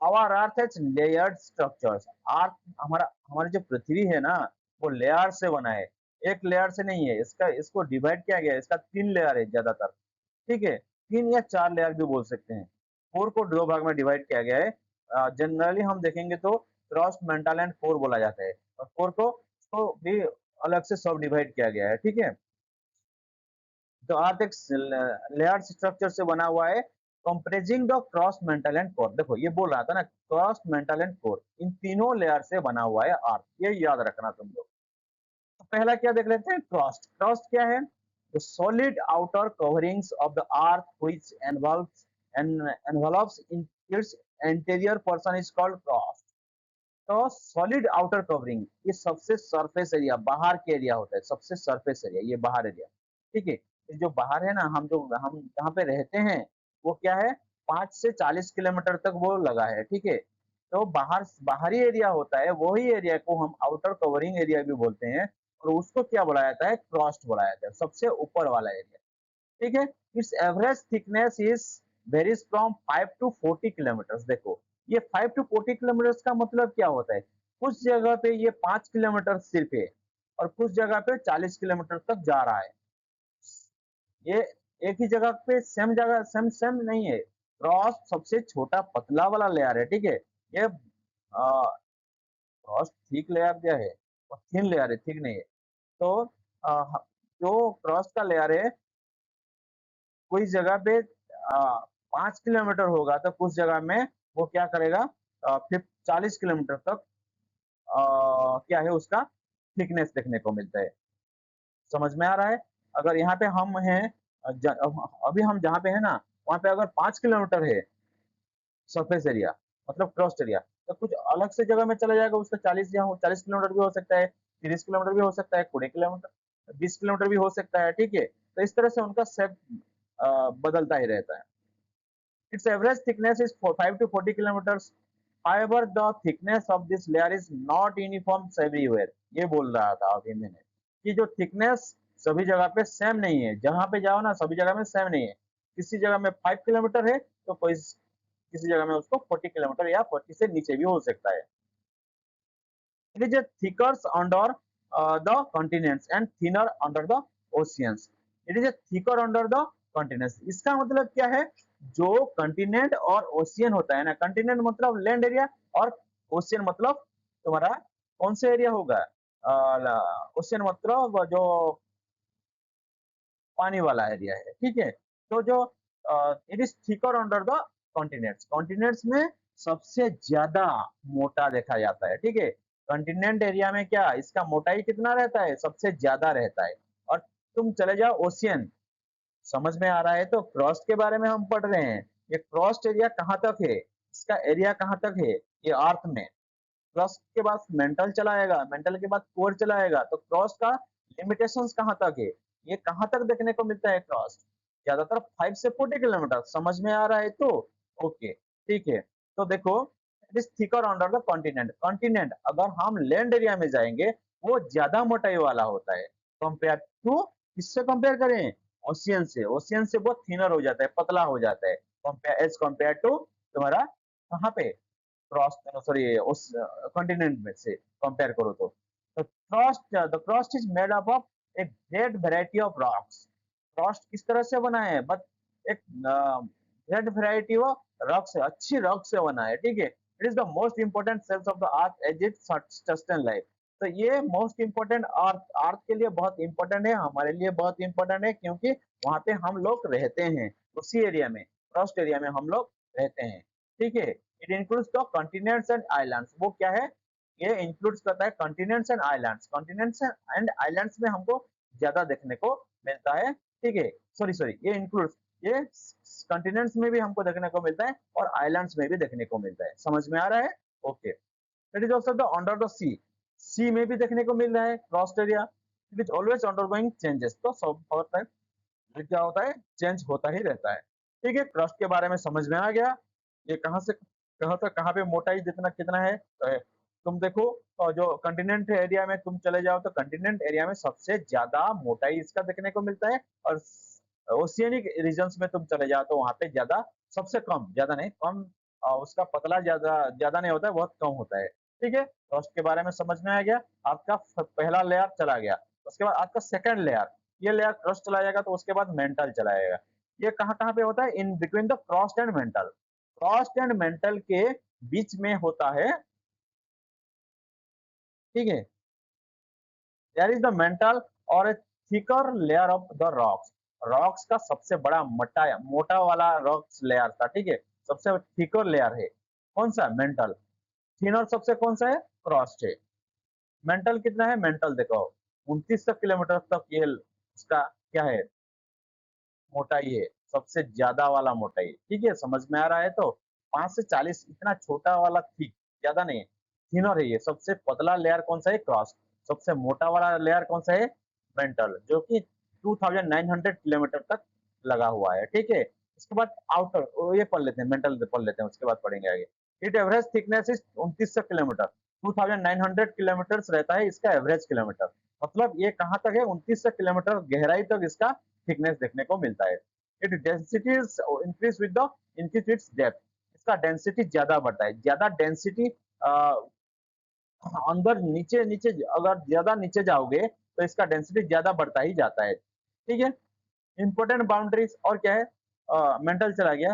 Our earth has layered structures. Earth हमारा हमारी जो पृथ्वी है ना, वो लेयर से बना है, एक लेयर से नहीं है। इसका इसको डिवाइड किया गया है, इसका 3 लेयर है ज्यादातर, ठीक है। 3 या 4 लेयर भी बोल सकते हैं। कोर को 2 भाग में डिवाइड किया गया है। जनरली हम देखेंगे तो क्रॉस मेंटल एंड कोर बोला जाता है, और कोर को भी अलग से सब डिवाइड किया गया है, ठीक है। तो अर्थ एक लेयर स्ट्रक्चर से बना हुआ है, compressing the cross mental and core. देखो ये बोल रहा था ना, क्रॉस मेंटल एंड कोर, इन तीनों लेयर से बना हुआ है अर्थ, ये याद रखना तुम लोग। तो पहला क्या देख लेते हैं, क्रस्ट। क्रस्ट क्या है, the solid outer coverings of the earth which envelopes in its interior portion is called crust. तो सॉलिड आउटर कवरिंग, ये सबसे सरफेस एरिया, बाहर के एरिया होता है, सबसे सरफेस एरिया, ये बाहर एरिया, ठीक है। ये जो बाहर है ना, हम जहाँ पे रहते हैं, वो क्या है, 5 से 40 किलोमीटर तक वो लगा है, ठीक है। तो बाहरी एरिया होता है, वही एरिया को हम आउटर कवरिंग एरिया भी बोलते हैं, और उसको क्या बोला जाता है, क्रॉस्ट बोला जाता है, सबसे ऊपर वाला एरिया, ठीक है। It's average thickness is varies from 5 to 40 kilometre. देखो ये 5 to 40 किलोमीटर का मतलब क्या होता है, कुछ जगह पे ये 5 किलोमीटर सिर्फ है, और कुछ जगह पे 40 किलोमीटर तक जा रहा है। ये एक ही जगह सेम सेम नहीं है। क्रॉस सबसे छोटा पतला वाला लेयर है, ठीक है। ये क्रॉस थिक लेयर क्या है, और थिन लेयर है, थिक नहीं है। तो जो क्रॉस का लेयर है, कोई जगह पे 5 किलोमीटर होगा, तो कुछ जगह में वो क्या करेगा, फिर 40 किलोमीटर तक क्या है, उसका थिकनेस देखने को मिलता है। समझ में आ रहा है। अगर यहाँ पे हम हैं, अभी हम जहाँ पे है ना, वहाँ पे अगर 5 किलोमीटर है सरफेस एरिया, मतलब क्रॉस्ट एरिया, तो कुछ अलग से जगह में चला जाएगा, उसका 40 किलोमीटर भी हो सकता है, 30 किलोमीटर भी हो सकता है, 20 किलोमीटर, 20 किलोमीटर भी हो सकता है, ठीक है। तो इस तरह से उनका शेप बदलता ही रहता है। Its average thickness is 5 to 40 kilometers. However, the thickness of this layer is not uniform everywhere. ये बोल रहा था अभी मैंने कि जो थिकनेस सभी जगह पे सेम नहीं है, जहां पे जाओ ना सभी जगह में सेम नहीं है। किसी जगह में 5 किलोमीटर है, तो कोई किसी जगह में उसको 40 किलोमीटर या 40 से नीचे भी हो सकता है। It is a thicker under the continents and thinner under the oceans. It is a thicker under the continents. इसका मतलब क्या है, जो कंटिनेंट और ओशियन होता है ना, कंटिनेंट मतलब लैंड एरिया, और ओशियन मतलब तुम्हारा कौन सा एरिया होगा, ओशियन मतलब जो पानी वाला एरिया है, ठीक है। तो जो it is thicker under the continents, continents में सबसे ज्यादा मोटा देखा जाता है, ठीक है। कॉन्टिनेंट एरिया में क्या, इसका मोटाई कितना रहता है, सबसे ज्यादा रहता है। और तुम चले जाओ ओशियन, समझ में आ रहा है। तो क्रॉस्ट के बारे में हम पढ़ रहे हैं, ये क्रॉस्ट एरिया कहाँ तक है, इसका एरिया कहाँ तक है, ये अर्थ में। क्रॉस्ट के बाद मेंटल चलाएगा, मेंटल के बाद कोर चलाएगा, तो क्रॉस का लिमिटेशंस कहाँ तक है, ये कहाँ तक देखने को मिलता है क्रॉस, ज्यादातर 5 से 40 किलोमीटर। समझ में आ रहा है तो ओके, ठीक है। तो देखो it is thicker under the continent. Continent अगर हम लैंड एरिया में जाएंगे, वो ज्यादा मोटाई वाला होता है, कंपेयर टू, किससे कंपेयर करें, ओशियन से। ओशियन से बहुत थिनर हो जाता है, पतला हो जाता है, कंपेयर एज कंपेयर टू तुम्हारा कहाँ पे, क्रॉस, सॉरी उस कॉन्टिनेंट में से कंपेयर करो तो crust is made up of a great variety of rocks. Crust किस तरह से बना है, बट एक ग्रेट वेराइटी ऑफ रॉक से, अच्छी रॉक से बना है, ठीक है। It is the most important shells of the earth as it sustain life. तो ये मोस्ट इंपोर्टेंट अर्थ, अर्थ के लिए बहुत इंपॉर्टेंट है, हमारे लिए बहुत इंपॉर्टेंट है, क्योंकि वहां पे हम लोग रहते हैं, उसी एरिया में, क्रस्ट एरिया में हम लोग रहते हैं, ठीक है। It includes the continents and islands. वो क्या है, ये इंक्लूड्स करता है continents and islands. Continents and islands में हमको ज्यादा देखने को मिलता है, ठीक है। सॉरी सॉरी, ये इंक्लूड्स ये कंटिनेंट्स में भी हमको देखने को मिलता है और आइलैंड्स में भी देखने को मिलता है। समझ में आ रहा है? Okay. It is also the under the sea, sea में भी देखने को मिल रहा है crust area. It is always undergoing changes, तो सब होता है, ये क्या होता है, चेंज होता ही रहता है। ठीक है, क्रस्ट के बारे में समझ में आ गया। ये कहाँ से कहाँ तक, कहाँ पे मोटाई जितना कितना है, तुम देखो, और जो कंटिनेंट एरिया में तुम चले जाओ तो कंटिनेंट एरिया में सबसे ज्यादा मोटाई इसका देखने को मिलता है, और ओशियनिक रीजन्स में तुम चले जाओ तो वहां पे ज्यादा, सबसे कम, ज्यादा नहीं कम, उसका पतला ज्यादा ज्यादा नहीं होता है, बहुत कम होता है। ठीक है, क्रस्ट के बारे में समझ में आ गया। आपका पहला लेयर चला गया, उसके बाद आपका सेकंड लेयर, ये लेयर क्रस्ट चला जाएगा तो उसके बाद मेंटल चला जाएगा। ये कहाँ कहाँ पे होता है, in between the crust and mental, crust and mental के बीच में होता है। ठीक है, देयर इज द मेंटल और a thicker layer of the rocks, rocks का सबसे बड़ा मोटा मोटा वाला रॉक्स लेयर था। ठीक है, सबसे थिकर लेयर है कौन सा, मेंटल। थिनर सबसे कौन सा है, क्रस्ट है। मेंटल कितना है, मेंटल देखो 2900 किलोमीटर तक ये इसका क्या है, मोटाई है, सबसे ज्यादा वाला मोटाई। ठीक है, समझ में आ रहा है? तो 5 से 40 इतना छोटा वाला थिक, ज्यादा नहीं है, थिनर है। ये सबसे पतला लेयर कौन सा है, क्रॉस। सबसे मोटा वाला लेयर कौन सा है, मेंटल, जो कि 2900 किलोमीटर तक लगा हुआ है। ठीक है, इसके बाद आउटर ये पढ़ लेते हैं, मेंटल पढ़ लेते हैं, उसके बाद पढ़ेंगे आगे। It average thickness is 2900 kilometre, 2900 kilometre रहता है इसका एवरेज किलोमीटर। मतलब ये कहाँ तक है, 2900 किलोमीटर गहराई तक इसका थिकनेस देखने को मिलता है। It density increase with the increase with depth, इसका डेंसिटी ज्यादा बढ़ता है, ज्यादा डेंसिटी अंदर नीचे नीचे, अगर ज्यादा नीचे जाओगे तो इसका डेंसिटी ज्यादा बढ़ता ही जाता है। ठीक है, इंपोर्टेंट बाउंड्रीज और क्या है, मेंटल चला गया,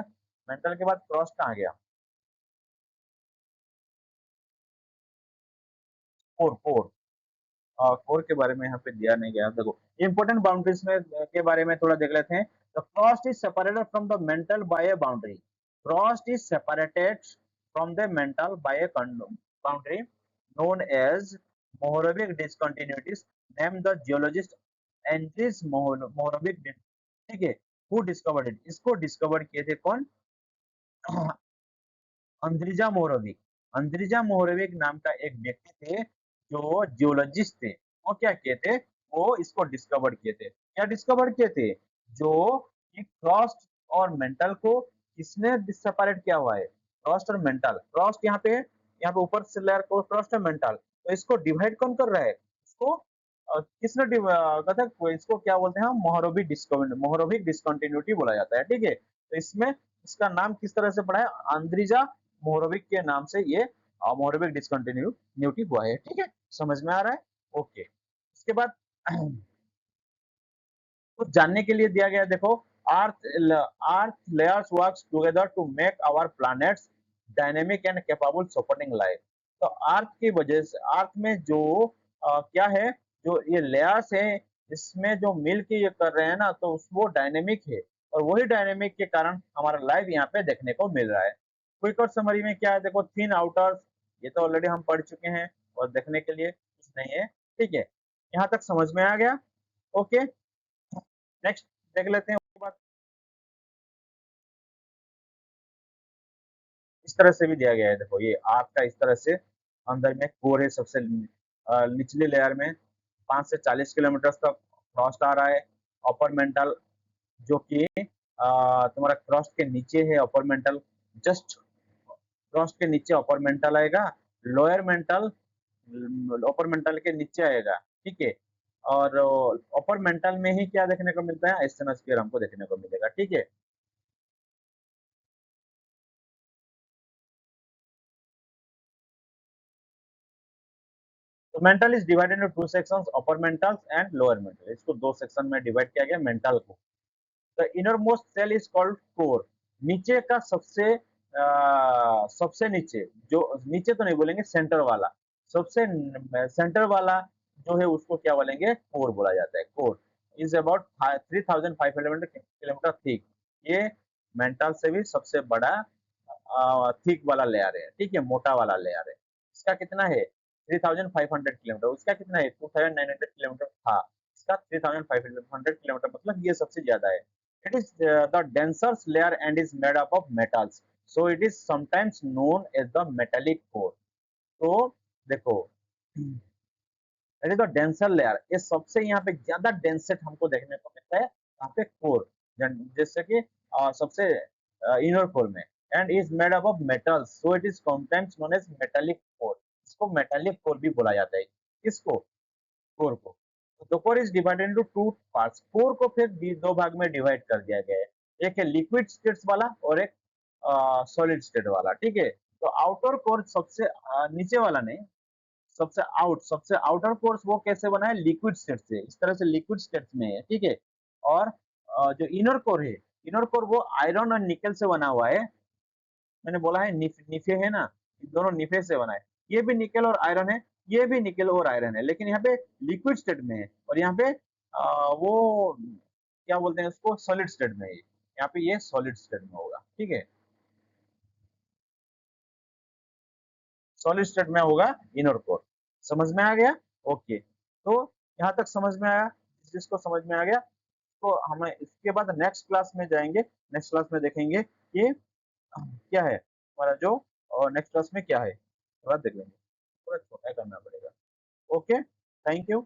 मेंटल के बाद क्रॉस कहाँ गया, कोर, कोर, कोर के बारे में यहाँ पे दिया नहीं गया। देखो इंपोर्टेंट बाउंड्रीज में के बारे में थोड़ा देख लेते हैं। The crust is separated from the mantle by a boundary, crust is separated from the mantle by a boundary known as Mohorovic discontinuities, named the geologist Andris Mohorovic। ठीक है, who discovered it, इसको discover किए थे कौन, अंद्रिजा मोहरोविक। अंद्रिजा मोहरोविक नाम का एक व्यक्ति थे जो जियोलॉजिस्ट थे। वो क्या किए थे, वो इसको डिस्कवर किए थे। क्या डिस्कवर किए थे, जो कि क्रॉस्ट और मेंटल को किसने सेपरेट किया हुआ है, क्रॉस्ट और मेंटल। क्रॉस्ट यहाँ पे है, यहाँ पे ऊपर से लेयर को क्रॉस्ट और मेंटल, तो इसको डिवाइड कौन कर रहा है, इसको किसने कहते हैं, इसको क्या बोलते हैं हम, मोहरोविक डिस्कवर, मोहरोविक डिस्कंटिन्यूटी बोला जाता है। ठीक है, तो इसमें इसका नाम किस तरह से पड़ा है, आंद्रिजा मोहरोविक के नाम से ये मोहरोविक डिस्कंटिन्यूटी हुआ है। ठीक है, समझ में आ रहा है? ओके, इसके बाद कुछ जानने के लिए दिया गया है, देखो, earth earth layers works together to make our planets dynamic and capable supporting life. तो अर्थ की वजह से, अर्थ में जो क्या है, जो ये लेयर्स हैं, इसमें जो मिल के ये कर रहे हैं ना, तो वो डायनेमिक है, और वही डायनेमिक के कारण हमारा लाइफ यहाँ पे देखने को मिल रहा है। क्विक और समरी में क्या है, देखो, थिन आउटर्स, ये तो ऑलरेडी हम पढ़ चुके हैं, और देखने के लिए कुछ नहीं है। ठीक है, यहाँ तक समझ में आ गया? ओके, नेक्स्ट देख लेते हैं। उसके बाद इस तरह से भी दिया गया है, देखो ये आर्क का इस तरह से, अंदर में कोर है, सबसे निचली लेयर में 5 से 40 किलोमीटर तक क्रॉस्ट आ रहा है। अपर मेंटल जो कि तुम्हारा क्रॉस्ट के नीचे है, अपर मेंटल जस्ट क्रॉस्ट के नीचे अपर मेंटल आएगा, लोअर मेंटल अपर मेंटल के नीचे आएगा। ठीक है, और अपर मेंटल में ही क्या देखने को मिलता है, एस्टेनोस्फीयर हमको देखने को मिलेगा। ठीक है, तो mantle is divided into two sections, upper mantle and lower mantle, इसको दो सेक्शन में डिवाइड किया गया मेंटल को। The innermost shell is called core, नीचे का सबसे सबसे नीचे, जो नीचे तो नहीं बोलेंगे, सेंटर वाला, सबसे सेंटर वाला जो है उसको क्या बोलेंगे, कोर बोला जाता है। Core is about 3500 kilometre thick, ये मेंटल से भी सबसे बड़ा थिक वाला लेयर है। ठीक है, मोटा वाला लेयर है। इसका कितना है, 3500 किलोमीटर, उसका कितना है, 2900 किलोमीटर था, इसका 3500 किलोमीटर, मतलब ये सबसे ज्यादा है। It is the denser layer and is made up of metals. So it is sometimes known as the metallic core. तो देखो, it is the denser layer, ये सबसे यहाँ पे ज्यादा डेंसेट हमको देखने को मिलता है यहाँ पे कोर, जैसे कि सबसे इनर कोर में, and is made up of metals, so it is sometimes known as metallic core. इसको मेटालिक कोर भी बोला जाता है। किसको? कोर को। तो core is divided into two parts. Core को फिर दो भाग में डिवाइड कर दिया गया है, एक है लिक्विड स्टेट्स वाला और एक सॉलिड स्टेट वाला। ठीक है, तो आउटर कोर सबसे नीचे वाला नहीं, सबसे आउटर कोर्स वो कैसे बना है? लिक्विड स्टेट से, इस तरह से लिक्विड स्टेट में है। ठीक है, और जो इनर कोर है, इनर कोर वो आयरन और निकल से बना हुआ है। मैंने बोला है निफे है ना, दोनों निफे से बना है। ये भी निकल और आयरन है, ये भी निकल और आयरन है, लेकिन यहाँ पे लिक्विड स्टेट में है, और यहाँ पे वो क्या बोलते हैं उसको, सॉलिड स्टेट में है। यहाँ पे ये सॉलिड स्टेट में होगा। ठीक है, सॉलिड स्टेट में होगा इनर कोर। समझ में आ गया? ओके, तो यहाँ तक समझ में आया? जिसको समझ में आ गया तो हमें इसके बाद नेक्स्ट क्लास में जाएंगे। नेक्स्ट क्लास में देखेंगे कि क्या है हमारा जो, और नेक्स्ट क्लास में क्या है थोड़ा देख लेंगे, थोड़ा छोटा करना पड़ेगा। Okay, thank you.